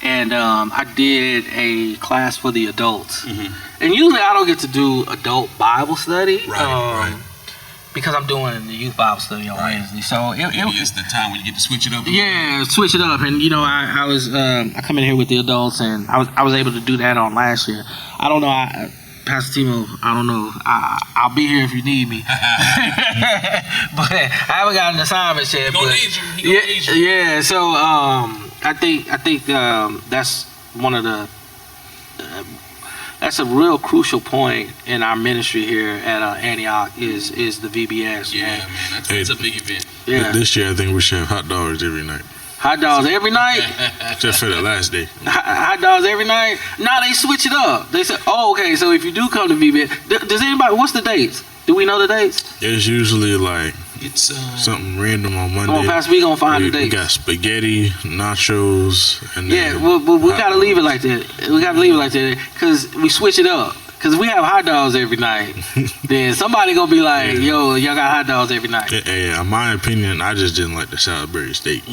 and I did a class for the adults. And usually I don't get to do adult Bible study, Right. because I'm doing the youth Bible study on Wednesday. So It's the time when you get to switch it up. switch it up. And I was I come in here with the adults, and I was able to do that on last year. I don't know. Pastor Timo, I don't know. I'll be here if you need me. But I haven't got an assignment yet. He gonna need you. Yeah. So I think that's one of the that's a real crucial point in our ministry here at Antioch is the VBS. Yeah, man. That's a big event. Yeah. This year, I think we should have hot dogs every night. Hot dogs every night. Except for the last day. Hot dogs every night. Now they switch it up. They say, "Oh, okay. So if you do come to VBS, does anybody? What's the dates? Do we know the dates?" It's usually It's something random on Monday. Come on, Pastor, we gonna find the We dates. got spaghetti, nachos, and then we gotta leave it like that. We gotta leave it like that because we switch it up. Because if we have hot dogs every night, then somebody gonna be like, "Yo, y'all got hot dogs every night." Yeah, in my opinion, I just didn't like the Salisbury steak.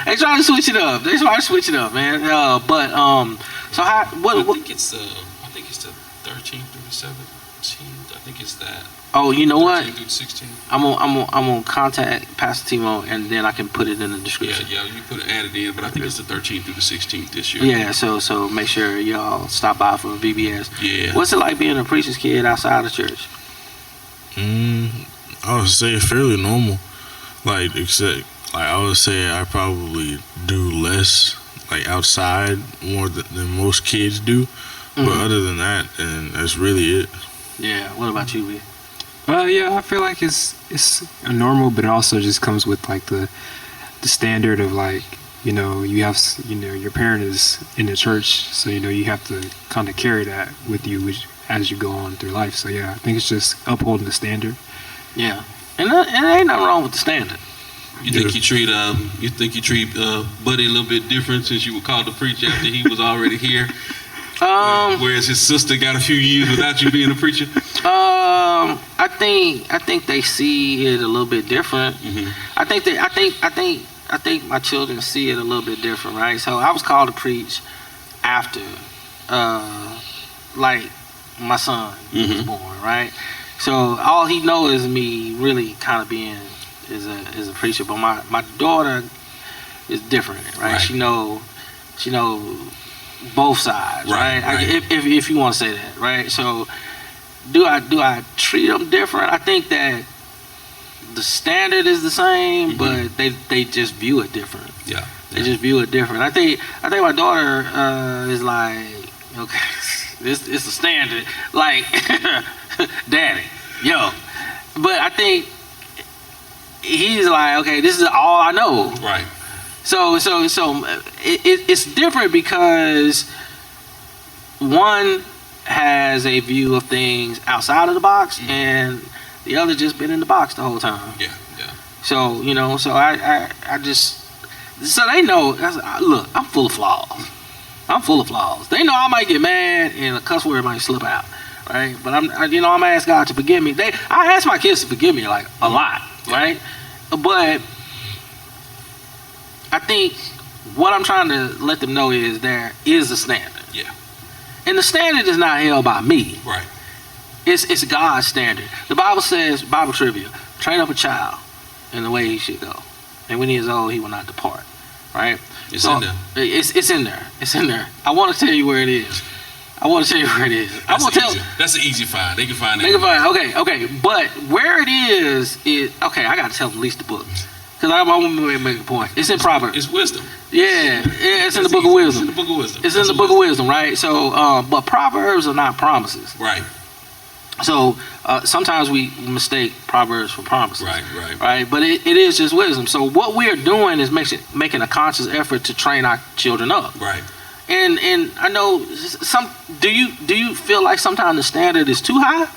They try to switch it up. Man. So how? What? I think it's the 13th through the 17th. I think it's that. Oh, you know what? 13th through the 16th. I'm gonna contact Pastor Timo, and then I can put it in the description. Yeah, you put it added in, but I think it's the 13th through the 16th this year. Yeah, so make sure y'all stop by for VBS. Yeah. What's it like being a preacher's kid outside of church? I would say fairly normal. Except I would say I probably do less outside more than most kids do. But other than that, and that's really it. Yeah. What about you, B? Yeah, I feel like it's normal, but it also just comes with the standard of you have your parent is in the church, so you have to kind of carry that with you as you go on through life. So yeah, I think it's just upholding the standard. Yeah, and there ain't nothing wrong with the standard. You think you treat Buddy a little bit different since you were called to preach after he was already here? Whereas his sister got a few years without you being a preacher. I think they see it a little bit different. I think my children see it a little bit different, right? So I was called to preach after, my son was born, right? So all he knows is me really kind of being is a preacher, but my daughter is different, right? She know both sides, right? If you want to say that, right? So do I treat them different? I think that the standard is the same, but they just view it different. Yeah. They just view it different. I think my daughter is like, okay, it's the standard, like, daddy, yo. But I think he's like, okay, this is all I know. Right. So it's different because one has a view of things outside of the box, and the other just been in the box the whole time. Yeah. So so I just, so they know. Look, I'm full of flaws. They know I might get mad and a cuss word might slip out, right? But I'm gonna ask God to forgive me. I ask my kids to forgive me like a lot, right? But I think what I'm trying to let them know is there is a standard. Yeah. And the standard is not held by me. Right. It's God's standard. The Bible says, Bible trivia, train up a child in the way he should go, and when he is old, he will not depart. Right? It's in there. It's in there. It's in there. I want to tell you where it is. That's an easy find. They can find it. Okay. But where it is okay. I gotta tell them at least the book, because I want to make a point. It's in Proverbs. It's wisdom. Yeah, it's in the book of wisdom. It's in the book of wisdom. It's in the book of wisdom, right? So, but Proverbs are not promises. Right. So sometimes we mistake Proverbs for promises. Right. But it is just wisdom. So what we are doing is making a conscious effort to train our children up. Right. And I know do you feel like sometimes the standard is too high?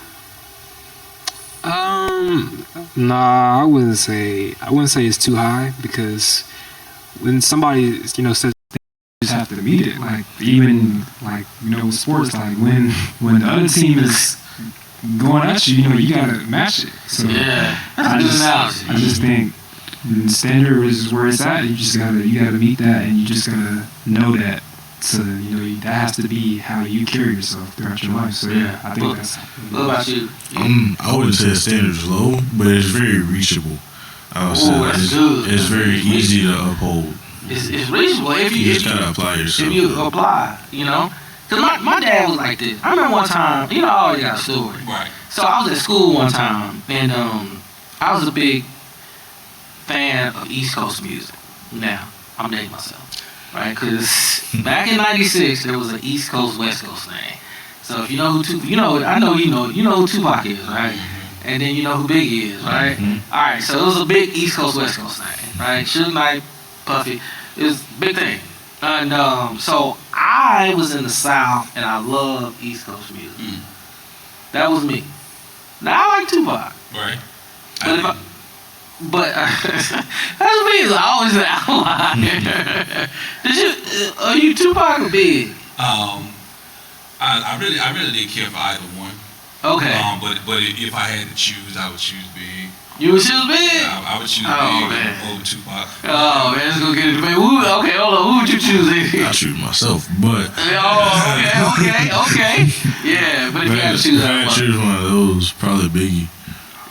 Nah, I wouldn't say it's too high, because when somebody says, you just have to meet it. Like, even like with sports, like when the other team is going at you, you gotta match it. So yeah, I just think the standard is where it's at. You gotta meet that, and you just gotta know that. So that has to be how you carry yourself throughout your life. So yeah, I think that's. What about you? I wouldn't say the standard is low, but it's very reachable. I would say it's very easy to uphold. It's reachable if you just gotta apply yourself. If you apply, Because my dad was like this. I remember one time, I always got a story. Right. So I was at school one time, and I was a big fan of East Coast music. Now, I'm dating myself, right? Because back in '96, there was an East Coast, West Coast thing. So if you know who Tupac, I know you know who Tupac is, right? And then you know who Biggie is, right? All right, so it was a big East Coast, West Coast thing, right? Suge Knight, Puffy, it was a big thing. And so I was in the South, and I love East Coast music. That was me. Now I like Tupac. Right. But that's me. I always an outlier. Are you Tupac or Big? I really didn't care for either one. Okay. But if I had to choose, I would choose Big. You would choose Big? Yeah, I would choose Big over Tupac. Oh man, let's go get it. Okay, hold on. Who would you choose? I choose myself, but. Okay. Yeah, but if you had to choose I choose one of those, probably Biggie.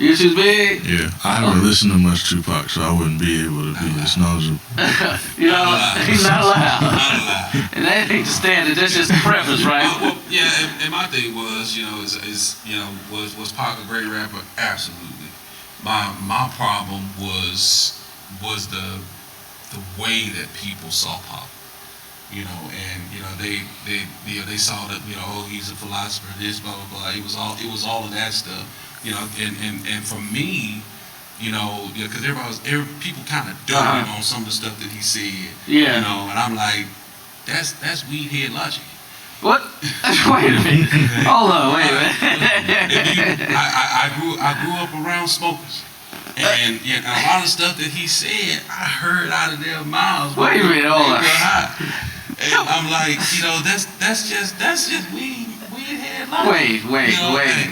You choose Big? Yeah, I haven't listened to much Tupac, so I wouldn't be able to be this knowledgeable. He's not allowed. And that ain't the standard. That's just a preference, right? And my thing was, was Pac a great rapper? Absolutely. My problem was the way that people saw Pac. They saw that, he's a philosopher, this, blah blah blah. It was all of that stuff. And for me, because people kind of doting on some of the stuff that he said. Yeah. And I'm like, that's weed head logic. What? Wait a minute. Hold on, wait a minute. I grew up around smokers. And a lot of stuff that he said, I heard out of their mouths. Wait a minute, hold on. And I'm like, that's just weed head logic. Wait.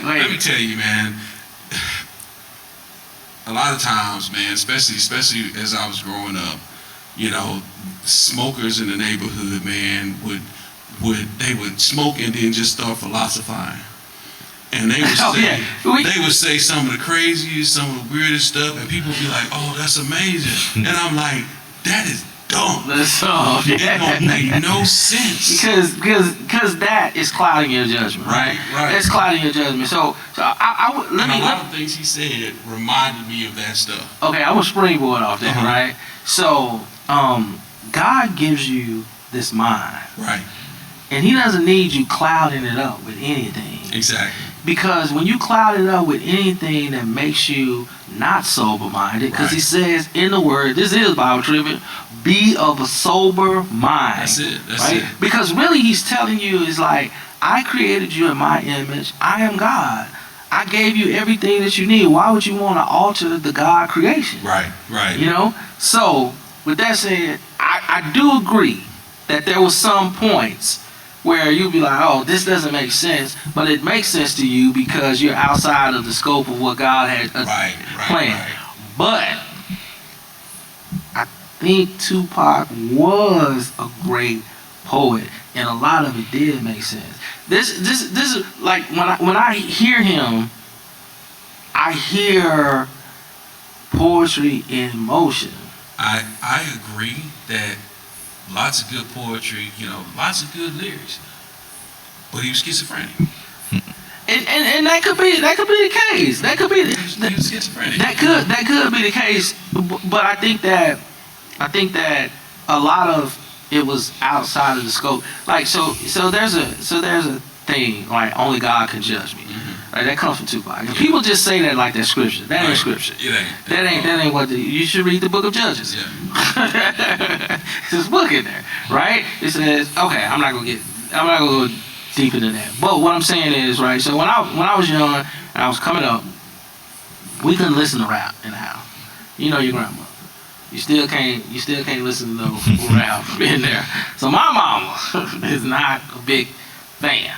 Let me tell you, man. A lot of times, man, especially as I was growing up, smokers in the neighborhood, man, would smoke and then just start philosophizing. And they would say, Oh, yeah. they would say some of the craziest, some of the weirdest stuff, and people would be like, "Oh, that's amazing," and I'm like, "That is dumb. That's It don't make no sense." Because that is clouding your judgment, right? Right. It's clouding your judgment. So I would And a lot of things he said reminded me of that stuff. okay, I will springboard off that, right? So God gives you this mind, Right. and He doesn't need you clouding it up with anything. Exactly. Because when you cloud it up with anything that makes you not sober-minded, because He Right. says in the Word, this is Bible trivia, be of a sober mind. That's it. That's right? it. Because really He's telling you is like, I created you in my image. I am God. I gave you everything that you need. Why would you want to alter the God creation? Right. Right. You know? So, with that said, I do agree that there was some points where you'd be like, oh, this doesn't make sense, but it makes sense to you because you're outside of the scope of what God had planned. Right. But I think Tupac was a great poet, and a lot of it did make sense. This is like when I hear him, I hear poetry in motion. I agree that lots of good poetry, lots of good lyrics, but he was schizophrenic. And that could be the case. That could be He was schizophrenic. that could be the case. But I think that a lot of it was outside of the scope. Like so there's a thing like only God can judge me. Right? That comes from Tupac. And people just say that like that's scripture. That ain't scripture. It ain't. That ain't what you should read the book of Judges. Yeah. There's a book in there, right? It says, okay, I'm not gonna go deep into that. But what I'm saying is, right, so when I was young and I was coming up, we couldn't listen to rap in the house. You know your grandma. You still can't listen to no rap in there. So my mama is not a big fan.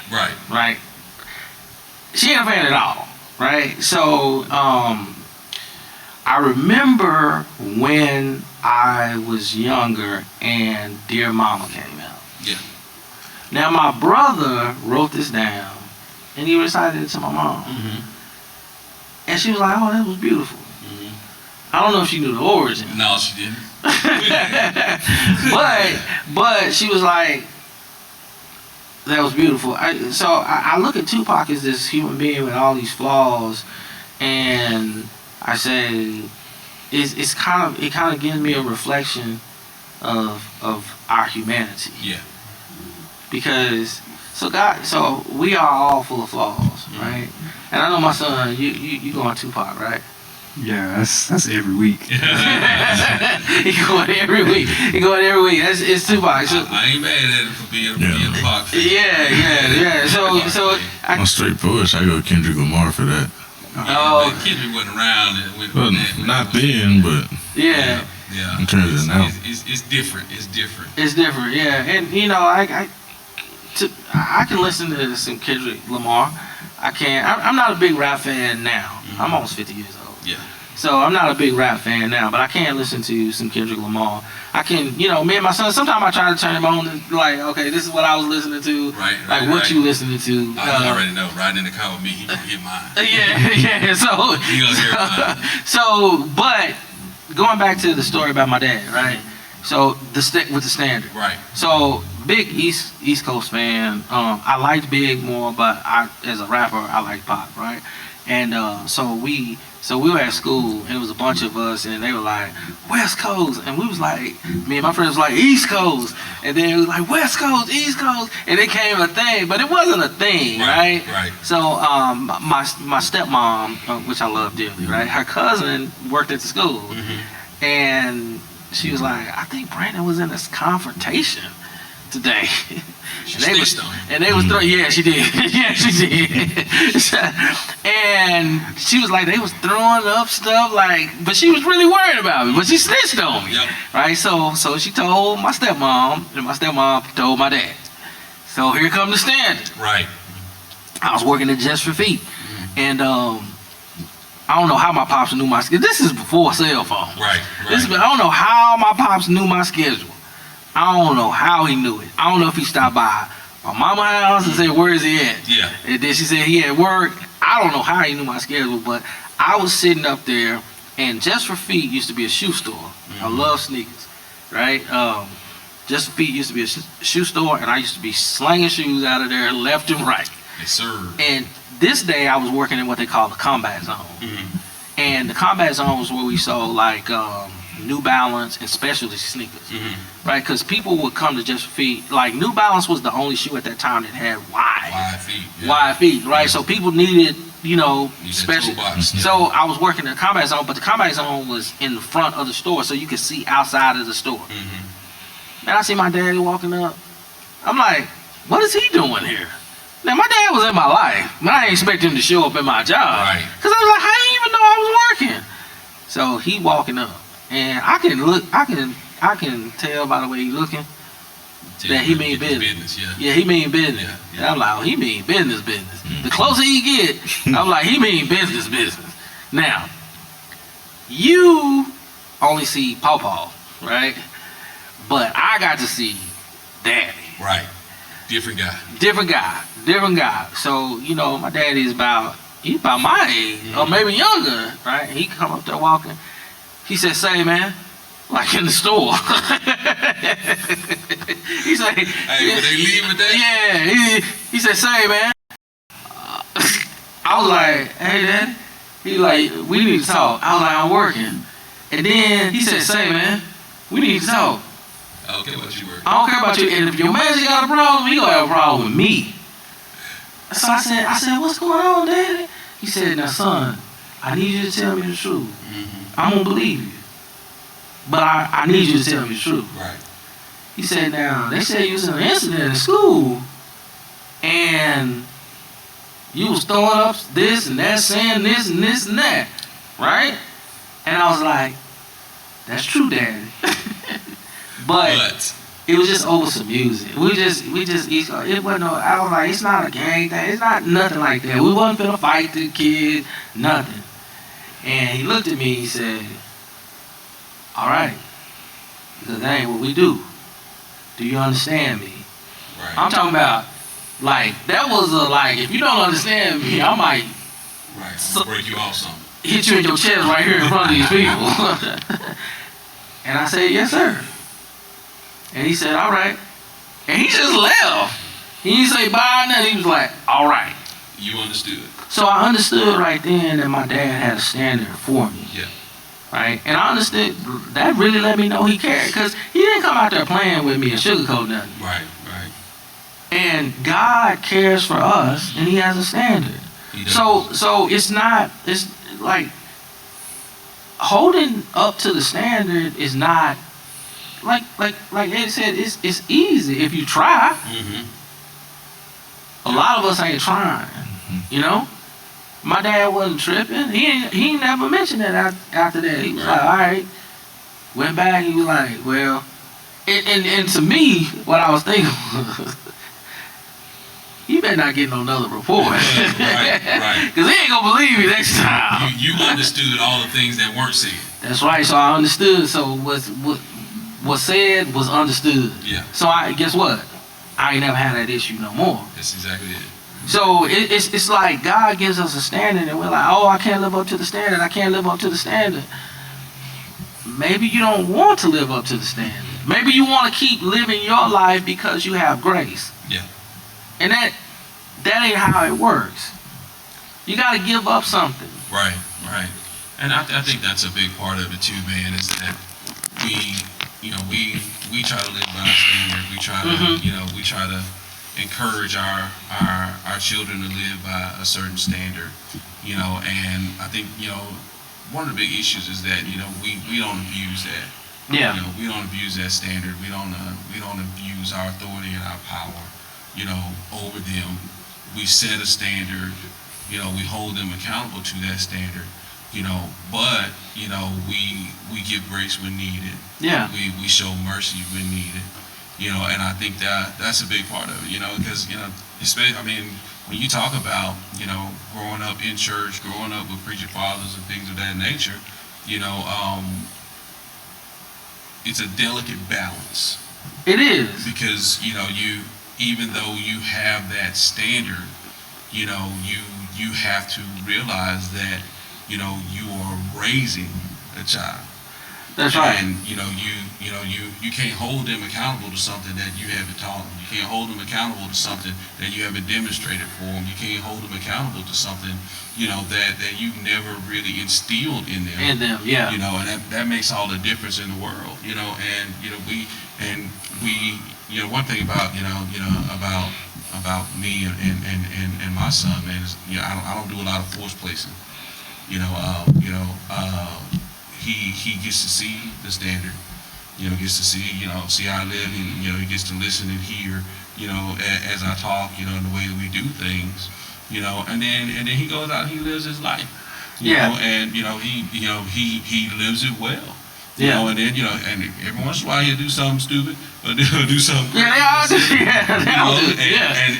Right? She ain't a fan at all. Right? So I remember when I was younger and Dear Mama came out. Yeah. Now my brother wrote this down and he recited it to my mom. And she was like, oh, that was beautiful. I don't know if she knew the origin. No, she didn't. but she was like, that was beautiful. So I look at Tupac as this human being with all these flaws, and I say it kind of gives me a reflection of our humanity. Yeah. Because so we are all full of flaws, right? And I know my son, you go on Tupac, right? Yeah, that's every week. He going every week. It's Tupac. So, I ain't mad at him for being a Pac fan. Yeah. So I'm straight push. I go Kendrick Lamar for that. But Kendrick wasn't around when that. Not then, but yeah. in terms of now. It's different. It's different. It's different, yeah. And I can listen to some Kendrick Lamar. I can. I'm not a big rap fan now. I'm almost 50 years old. Yeah. So I'm not a big rap fan now, but I can listen to some Kendrick Lamar. I can, me and my son, sometimes I try to turn him on to like, okay, this is what I was listening to. Right. What you listening to. I already know. Riding in the car with me, he gonna get mine. Yeah. So He gonna hear mine. So, but going back to the story about my dad, right? So with the standard. Right. So big East Coast fan. I liked Big more, but as a rapper, I liked Pop, right? And so we were at school, and it was a bunch of us, and they were like, West Coast. And we was like, me and my friends was like, East Coast. And then it was like, West Coast, East Coast. And it became a thing, but it wasn't a thing, right? Right. So my stepmom, which I love dearly, right? Her cousin worked at the school. And she was like, I think Brandon was in this confrontation today. And they was throwing, yeah, she did. Yeah, she did. And she was like, they was throwing up stuff, like, but she was really worried about me. But she snitched on me, right? So she told my stepmom, and my stepmom told my dad. So here come the standard. Right. I was working at Just for Feet, and I don't know how my pops knew my schedule. This is before cell phone. Right. I don't know how my pops knew my schedule. I don't know how he knew it. I don't know if he stopped by my mama house and said, where is he at? Yeah. And then she said he at work. I don't know how he knew my schedule, but I was sitting up there, and Just for Feet used to be a shoe store. I love sneakers, right? Just for Feet used to be a shoe store, and I used to be slanging shoes out of there left and right. Yes, sir. And this day I was working in what they call the combat zone. And the combat zone was where we sold like New Balance and specialty sneakers, right? Because people would come to Just for Feet. Like New Balance was the only shoe at that time that had Wide feet. Yeah. wide feet, right? So people needed, Need special. that toolbox. So I was working in the combat zone, but the combat zone was in the front of the store, so you could see outside of the store. And I see my daddy walking up. I'm like, what is he doing here? Now my dad was in my life, but I ain't expect him to show up in my job. Right. Cause I was like, how do you even know I was working? So he walking up, and I can tell by the way he looking that he mean business. Yeah, he mean business. Yeah. And I'm like, oh, he mean business. The closer he get, I'm like, he mean business. Now, you only see Pawpaw, right? But I got to see Daddy. Right. Different guy. Different guy. So, my daddy is he's about my age, or maybe younger, right? He come up there walking. He said, say, man, like in the store. He said, Hey, when they leave with that? yeah, he said, say, man. I was like, hey, Daddy. He like, we need to talk. I was like, I'm working. And then he said, say, man, we need to talk. I don't care about you, work. I don't care about you. And if your manager got a problem, he gonna have a problem with me. So I said, what's going on, Daddy? He said, now, son, I need you to tell me the truth. I'm gonna believe you, but I need you to tell me the truth. Right. He said, now, they said you was in an incident in school, and you was throwing up this and that, saying this and this and that, right? And I was like, that's true, Daddy. But it was just over some music. It wasn't I was like, it's not a gang thing. It's not nothing like that. We wasn't finna fight the kid, nothing. And he looked at me, he said, all right, because that ain't what we do. Do you understand me? Right. I'm talking about, like, that was if you don't understand me, I might Right. I'm gonna break you off something. hit you in your chest right here in front of these people. And I said, yes, sir. And he said, all right. And he just left. He didn't say bye, nothing. He was like, all right. You understood. So I understood right then that my dad had a standard for me. Yeah. Right? And I understood, that really let me know he cared. Because he didn't come out there playing with me and sugarcoat nothing. Right. And God cares for us, and he has a standard. He does. So it's like holding up to the standard is not like Eddie said, it's easy if you try. A lot of us ain't trying, My dad wasn't tripping. He never mentioned that after that. He was like, all right. Went back, he was like, well, and to me, what I was thinking was, you better not get no another report. Right. Because he ain't gonna believe me next time. You understood all the things that weren't said. That's right. So I understood. So what said was understood. Yeah. So guess what? I ain't never had that issue no more. That's exactly it. So it's like God gives us a standard, and we're like, oh, I can't live up to the standard. I can't live up to the standard. Maybe you don't want to live up to the standard. Maybe you want to keep living your life because you have grace. Yeah. And that ain't how it works. You got to give up something. Right. And I think that's a big part of it too, man, is that we try to live by a standard. We try to, we try to encourage our children to live by a certain standard, and I think, one of the big issues is that, we don't abuse that. Yeah. We don't abuse that standard. We don't abuse our authority and our power, over them. We set a standard, we hold them accountable to that standard, but, we give grace when needed. Yeah. We show mercy when needed, and I think that's a big part of it, because, especially, when you talk about, growing up in church, growing up with preacher fathers and things of that nature, it's a delicate balance. It is. Because, even though you have that standard, you know, you have to realize that, you know, you are raising a child. That's right. And you can't hold them accountable to something that you haven't taught them. You can't hold them accountable to something that you haven't demonstrated for them. You can't hold them accountable to something, you know, that you've never really instilled in them. In them, yeah. You know, and that makes all the difference in the world. You know, and we you know, one thing about about me and my son, man, is, you know, I don't do a lot of force placing. He gets to see the standard, you know, gets to see how I live, and, you know, he gets to listen and hear, you know, as I talk, you know, in the way that we do things, you know, and then he goes out and he lives his life, you know, and, you know, he lives it well. You know, and then, you know, and every once in a while he'll do something stupid or do something crazy.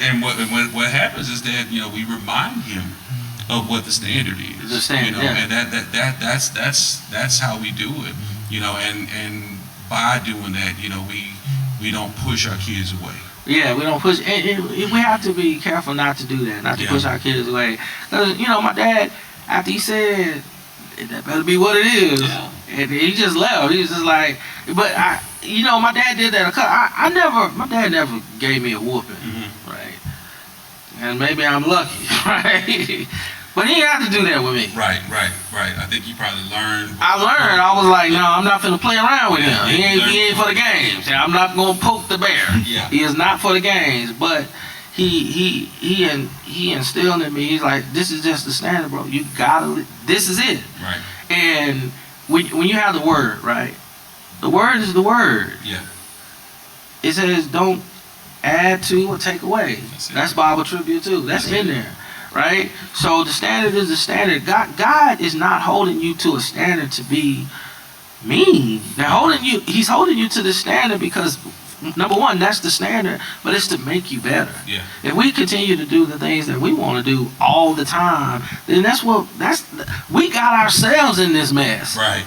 And what happens is that, you know, we remind him of what the standard is. The standard, you know, and that's how we do it. You know, and by doing that, you know, we don't push our kids away. Yeah, we don't push. And we have to be careful not to do that, not to push our kids away. Because, you know, my dad, after he said, that better be what it is, and he just left. He was just like, but you know, my dad did that. My dad never gave me a whooping, right? And maybe I'm lucky, right? But he didn't have to do that with me. Right. I think you probably learned. I learned. I was like, no, I'm not finna play around with him. He ain't for the games. I'm not gonna poke the bear. Yeah. He is not for the games. But he instilled in me. He's like, this is just the standard, bro. You gotta. This is it. Right. And when you have the word, right? The word is the word. Yeah. It says don't add to or take away. That's Bible tribute too. That's in there. Right? So the standard is the standard. God is not holding you to a standard to be mean. He's holding you to the standard because, number one, that's the standard, but it's to make you better. Yeah. If we continue to do the things that we want to do all the time, then we got ourselves in this mess. Right.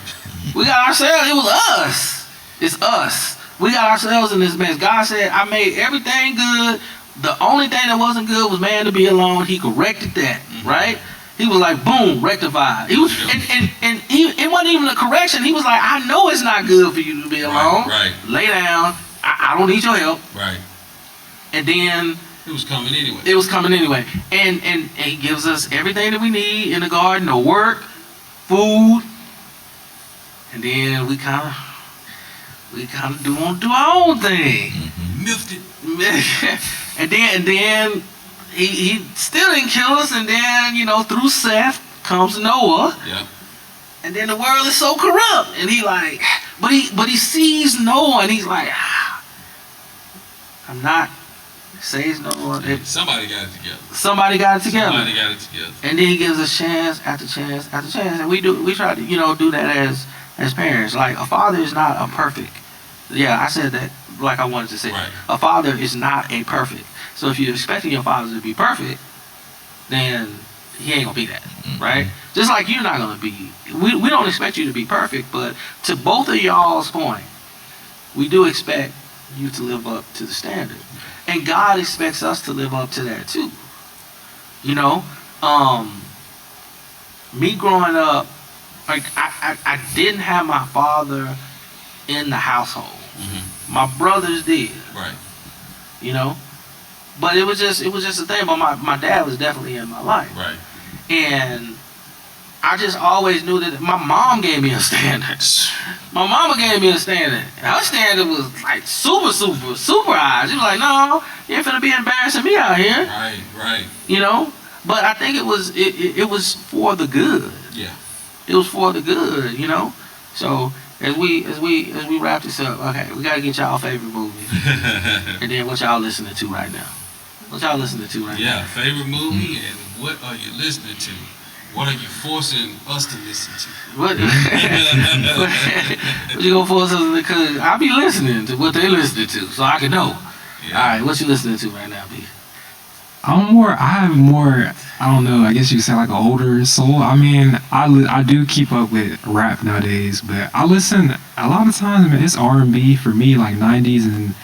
We got ourselves. It was us. It's us. We got ourselves in this mess. God said, I made everything good. The only thing that wasn't good was man to be alone. He corrected that, right? He was like, boom, rectified. He was, and it wasn't even a correction. He was like, I know it's not good for you to be alone. Right. Lay down. I don't need your help. Right. And then it was coming anyway. And he gives us everything that we need in the garden: the work, food, and then we kind of do our own thing. Miffed it. And then he still didn't kill us, and then, you know, through Seth comes Noah. Yeah. And then the world is so corrupt, and he like, but he sees Noah, and he's like, I'm not. Says Noah. Somebody got it together. Somebody got it together. And then he gives us chance after chance after chance, and we try to, you know, do that as parents. Like, a father is not a perfect. Yeah, I said that like I wanted to say. Right. A father is not a perfect. So if you're expecting your father to be perfect, then he ain't gonna be that, right? Just like you're not gonna be. We don't expect you to be perfect, but to both of y'all's point, we do expect you to live up to the standard, and God expects us to live up to that too. You know, me growing up, like I didn't have my father in the household. My brothers did. Right. You know, but it was just a thing. But my dad was definitely in my life. Right. And I just always knew that my mom gave me a standard. My mama gave me a standard. And her standard was like super high. She was like, no, you ain't finna be embarrassing me out here. Right. You know? But I think it was for the good. Yeah. It was for the good, you know? So as we wrap this up, okay, we gotta get y'all favorite movie. And then what y'all listening to right now? Yeah, favorite movie and what are you listening to? What are you forcing us to listen to? What you gonna force us to? Because I be listening to what they listening to, so I can know. Yeah. All right, what you listening to right now, B? I have more, I don't know, I guess you could say like an older soul. I mean, I do keep up with rap nowadays, but I listen, a lot of times, man, it's R&B for me, like 90s and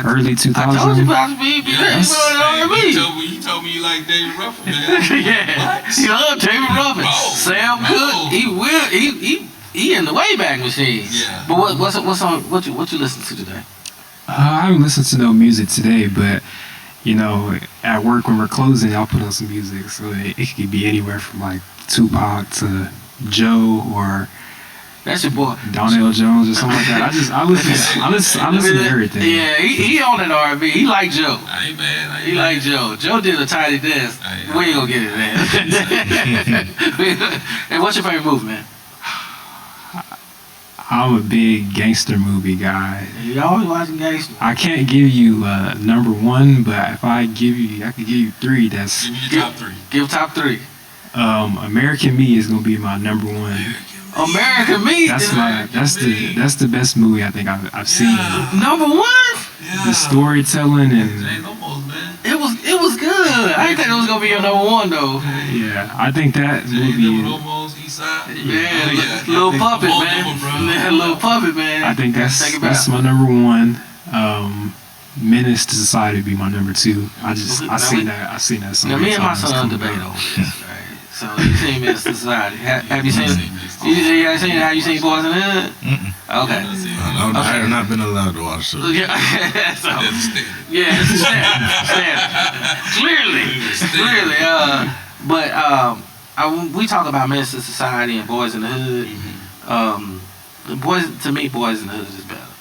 early I 2000s. told you about me. He told me you like David Ruffin, man. Yeah, he loved David Ruffin. Sam Cooke. He in the Wayback Machine. Yeah. But what you listen to today? I haven't listened to no music today, but at work when we're closing, I'll put on some music. So it could be anywhere from like Tupac to Joe or That's your boy. Donnell Jones or something like that. I listen to everything. Yeah, he on that R&B. He like Joe. I ain't mad. He like Joe. Joe did a tiny dance. We ain't gonna get it, man. Hey, what's your favorite movie, man? I'm a big gangster movie guy. You always watching gangster. I can't give you number one, but if I could give you three. That's Give me your top three. Give top three. American Me is gonna be my number one. American Me. That's the best movie I think I've seen. Number one. The storytelling and Ain't no more, man. It was good. I didn't think it was gonna be your number one though. yeah, I think that movie. Yeah, little puppet, man. Little puppet, man. I think that's my number one. Menace to Society would be my number two. I seen that so Now many me and my times son come debate out. over this, right? So you seen Menace to Society? Have you seen? Have you seen Boys in the Hood? Okay. I have not been allowed to watch those. Yeah. So, yeah, it's a standard. Clearly. But we talk about Menace to Society and Boys in the Hood. Boys in the Hood is better.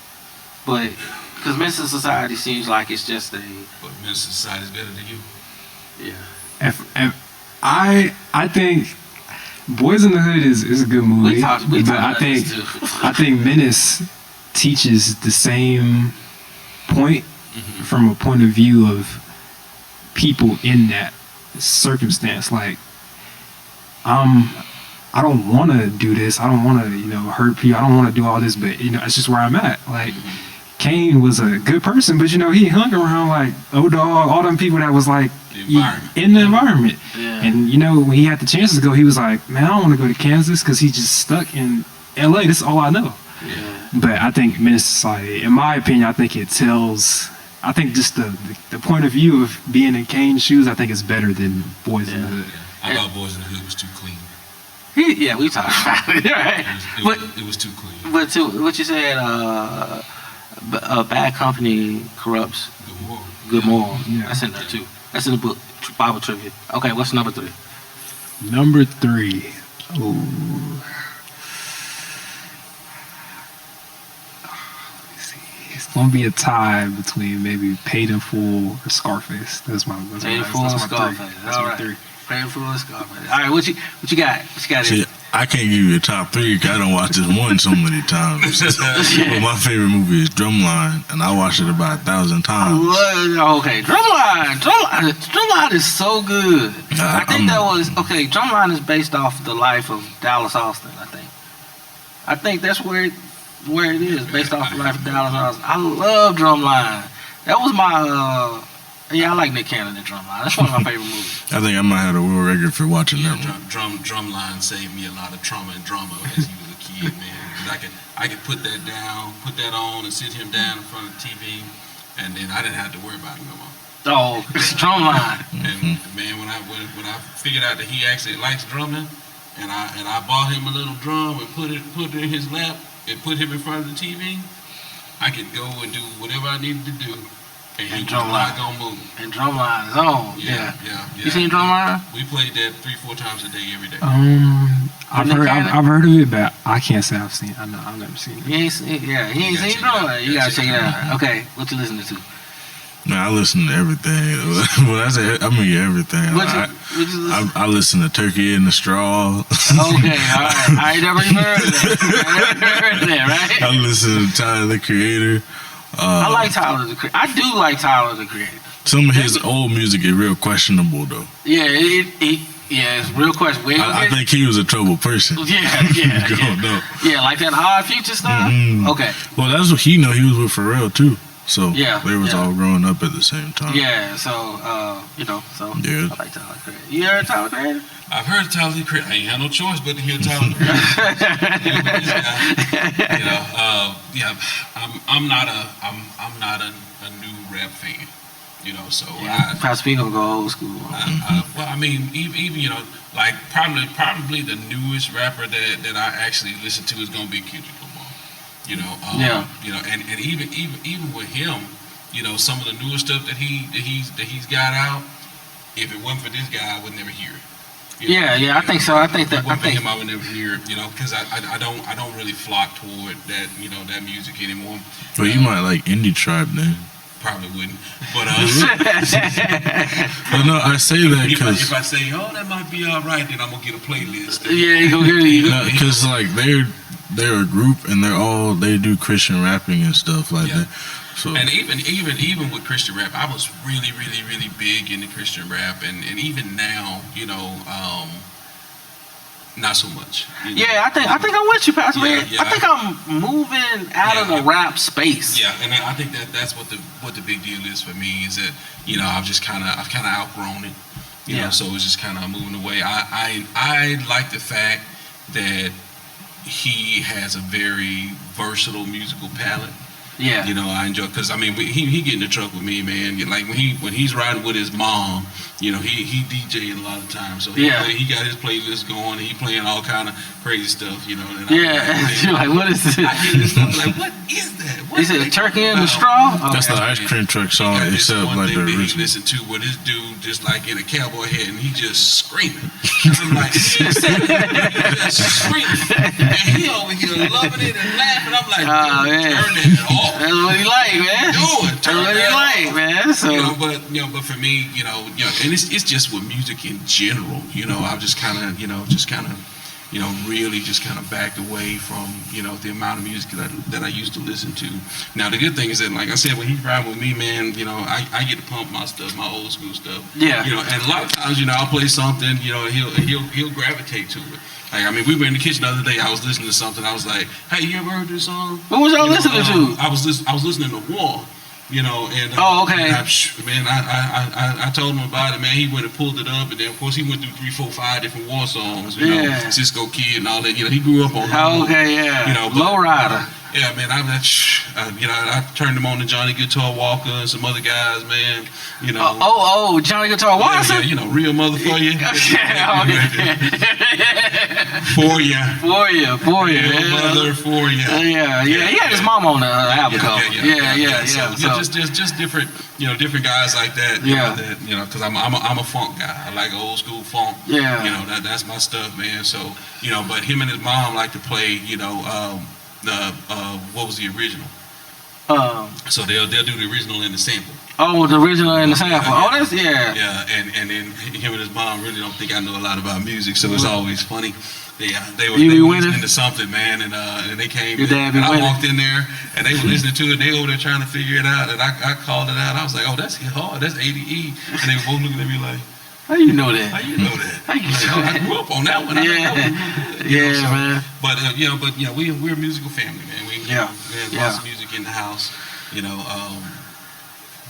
But because Menace to Society seems like it's just a. But Menace to Society is better than you. Yeah. I think Boys in the Hood is a good movie, but I think Menace teaches the same point from a point of view of people in that circumstance. Like, I don't want to do this. I don't want to, hurt people. I don't want to do all this, but it's just where I'm at. Like, Kane was a good person, but he hung around like O-Dog, all them people that was like in the environment. Yeah. And when he had the chance to go, he was like, man, I don't want to go to Kansas because he just stuck in LA. This is all I know. Yeah. But I think Menace to Society, in my opinion, I think just the point of view of being in Kane's shoes, I think is better than Boys in the Hood. I thought Boys in the Hood was too clean. Yeah, we talked about it, right? It was too clean. But what you said, bad company corrupts good moral. Yeah. That's in there too. That's in the book, Bible trivia. Okay, what's number three? Number three. Ooh. Let's see. It's gonna be a tie between maybe Paid in Full or Scarface. That's my Paid in Full and Scarface. That's my three. Paid in Full and Scarface. All right, what you got? What you got? See, I can't give you a top three because I don't watch this one so many times. But my favorite movie is Drumline, and I watched it about 1,000 times. Okay, Drumline is so good. I think Drumline is based off the life of Dallas Austin. I think that's where it is, based off the life of Dallas Austin. I love Drumline. That was my. I like Nick Cannon in Drumline. That's one of my favorite movies. I think I might have a world record for watching that one. Drumline saved me a lot of trauma and drama as he was a kid, man. Because I could put that down, put that on, and sit him down in front of the TV, and then I didn't have to worry about it no more. Oh, Drumline. And man, when I figured out that he actually likes drumming, and I bought him a little drum and put it in his lap and put him in front of the TV, I could go and do whatever I needed to do. And Drumline gonna move. And Drumline is on. Yeah. You seen Drumline? We played that 3-4 times a day every day. I've heard of it, but I can't say I've seen it. I've never seen it. He ain't seen Drumline. You gotta check it out. Okay, what you listening to? Man, I listen to everything. When I say everything, I listen to Turkey in the Straw. Okay, all right. I ain't never even heard of that. Right? I listen to Tyler the Creator. I like Tyler the Creator. I do like Tyler the Creator. Some of his old music is real questionable, though. Yeah, it's real questionable. I think he was a troubled person. Yeah, like that Odd Future stuff. Mm-hmm. Okay. Well, that's what he was with Pharrell too. So they was all growing up at the same time. Yeah. So I like Tyler the Creator. You heard Tyler the Creator? I've heard Tyler the Creator. I ain't had no choice but to hear Tyler the Creator. I'm not a new rap fan. So Pastor P gonna go old school. well, I mean, even like probably the newest rapper that I actually listen to is gonna be Kendrick Lamar. And even with him, some of the newer stuff that he's got out. If it wasn't for this guy, I would never hear it. I think so. I think that. If it wasn't for him, I would never hear it. Because I don't really flock toward that that music anymore. Well, you might like Indie Tribe then. Probably wouldn't, but well, no, I say that because if I say, "Oh, that might be all right," then I'm gonna get a playlist. Yeah, you gonna get it. Because like they're a group and they do Christian rapping and stuff like that. So and even with Christian rap, I was really big into Christian rap, and even now, not so much. Yeah, I think I'm with you, Pastor. Yeah. I think I'm moving out of the rap space. Yeah, and I think that's what the big deal is for me is that I've kind of outgrown it. So it's just kind of moving away. I like the fact that he has a very versatile musical palette. Yeah. I enjoy because he get in the truck with me, man. Like when he's riding with his mom, he DJing a lot of times. So he got his playlist going. And he playing all kind of crazy stuff, And you're like, what is this? I hear this stuff like, what is that? What is it a turkey in the straw? That's the ice cream truck song, except like the original. He listened to where this dude just like in a cowboy hat and he just screaming. I'm like, just screaming, and he over here loving it and laughing. I'm like, turn that off. That's what he like, man. That's what he like, man. So but for me, and it's just with music in general. I've just kind of really just kind of backed away from the amount of music that I used to listen to. Now the good thing is that, like I said, when he's riding with me, man, I get to pump my stuff, my old school stuff. Yeah. And a lot of times, I'll play something, and he'll gravitate to it. Like, we were in the kitchen the other day. I was listening to something. I was like, "Hey, you ever heard this song?" What was y'all listening to? I was listening to War. And okay. I told him about it, man. He went and pulled it up, and then of course he went through 3, 4, 5 different War songs. Cisco Kid and all that. He grew up on. Lowrider. Yeah, man. I turned him on to Johnny Guitar Walker and some other guys, man. Johnny Guitar Walker. Yeah, real mother for you. For you. Mother for you. Yeah. He had his mom on the album cover. So just different, different guys like that. Because I'm a funk guy. I like old school funk. Yeah. That's my stuff, man. So but him and his mom like to play, what was the original? So they'll do the original and the sample. Oh, the original and the sample. That's Yeah, and then him and his mom really don't think I know a lot about music, so it's always funny. They were listening to something, man, and they came. Your dad be and I winning. walked in there, and they were listening to it. And they over there trying to figure it out, and I called it out. I was like, "Oh, that's hard. That's ADE." And they were both looking at me like, "How you know that? How you know that?" I grew up on that one. Man. But we're a musical family, man. We have lots of music in the house.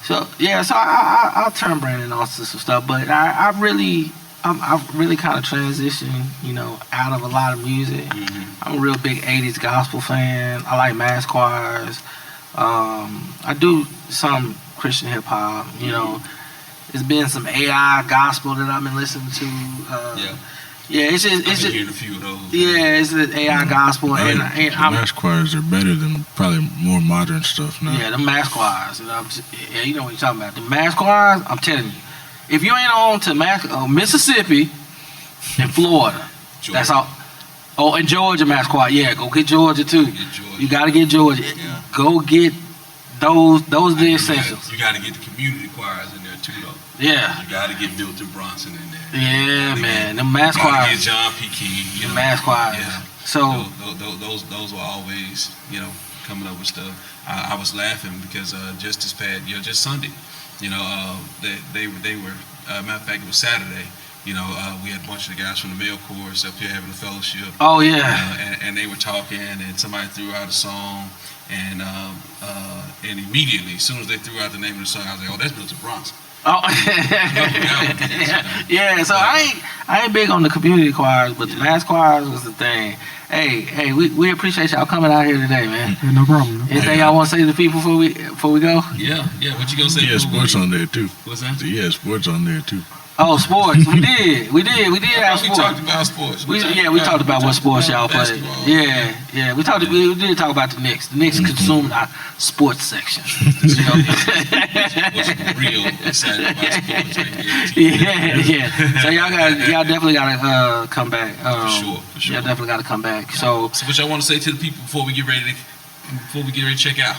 So I'll turn Brandon off to some stuff, but I've really kind of transitioned, out of a lot of music. Mm-hmm. I'm a real big 80s gospel fan. I like mass choirs. I do some Christian hip hop, There's been some AI gospel that I've been listening to. It's just I've been hearing a few of those. Yeah, it's the AI gospel, and mass choirs are better than probably more modern stuff now. Yeah, the mass choirs. You know what you're talking about. The mass choirs, I'm telling you, if you ain't on to Mississippi and Florida, Georgia. That's all. Oh, and Georgia mass choir. Yeah, go get Georgia too. You got to get Georgia. Yeah. Go get those are the essentials. You got to get the community choirs in there too, though. Yeah. You got to get Milton Bronson in there. Yeah, man. The mass choirs. Get John P. Key. The mass choirs. Yeah. So those were always coming up with stuff. I was laughing because just this past just Sunday, they were matter of fact it was Saturday. We had a bunch of the guys from the male chorus up here having a fellowship. Oh yeah. And they were talking, and somebody threw out a song, and immediately, as soon as they threw out the name of the song, I was like, "Oh, that's Milton Bronson." Oh, yeah. So I ain't big on the community choirs, but the mass choirs was the thing. Hey, we appreciate y'all coming out here today, man. Yeah, no problem. Anything y'all want to say to the people before we go? Yeah. What you gonna say? Yeah, sports on there too. What's that? Yeah, sports on there too. Oh, sports. We did have We sports. talked about sports. We talked about what sports y'all play. Basketball. Yeah. We did talk about the Knicks. The Knicks consumed our sports section. You know? Was real excited about sports right here. Yeah. So y'all definitely gotta come back. For sure. Y'all definitely gotta come back. So So what y'all want to say to the people before we get ready to check out?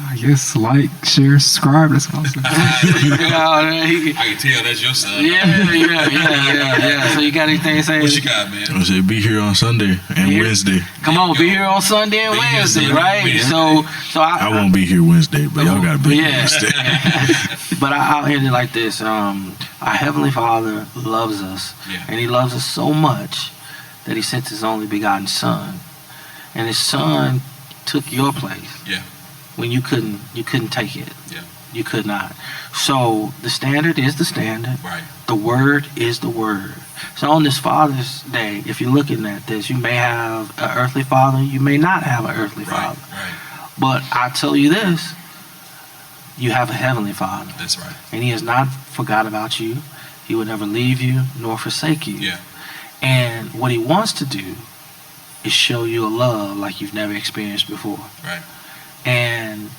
I guess like, share, subscribe. That's what I'm saying. I can tell that's your son. Yeah. So you got anything to say? What you got, man? I said be here on Sunday and Wednesday. Come on, be here on Sunday and Wednesday, right? So I won't be here Wednesday, but y'all gotta be here Wednesday. But I'll end it like this. Our Heavenly Father loves us, and He loves us so much that He sent His only begotten Son, and His Son took your place. Yeah. When you couldn't take it. Yeah. You could not. So the standard is the standard. Right. The word is the word. So on this Father's Day, if you're looking at this, you may have an earthly father, you may not have an earthly father. Right. But I tell you this, you have a heavenly Father. That's right. And He has not forgot about you. He will never leave you nor forsake you. Yeah. And what He wants to do is show you a love like you've never experienced before. Right. And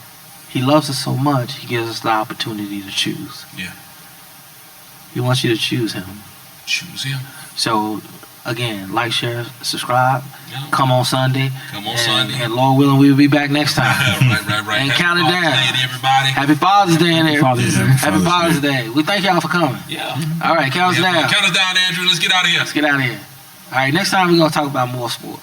He loves us so much, He gives us the opportunity to choose. Yeah. He wants you to choose Him. Choose Him. So, again, like, share, subscribe. Yeah. Come on Sunday. Sunday. And Lord willing, we will be back next time. right. And count it down. Day to everybody. Happy Father's Day in there. Happy Father's Father's Day. We thank y'all for coming. Yeah. All right, count us down. Count us down, Andrew. Let's get out of here. Let's get out of here. All right, next time we're going to talk about more sports.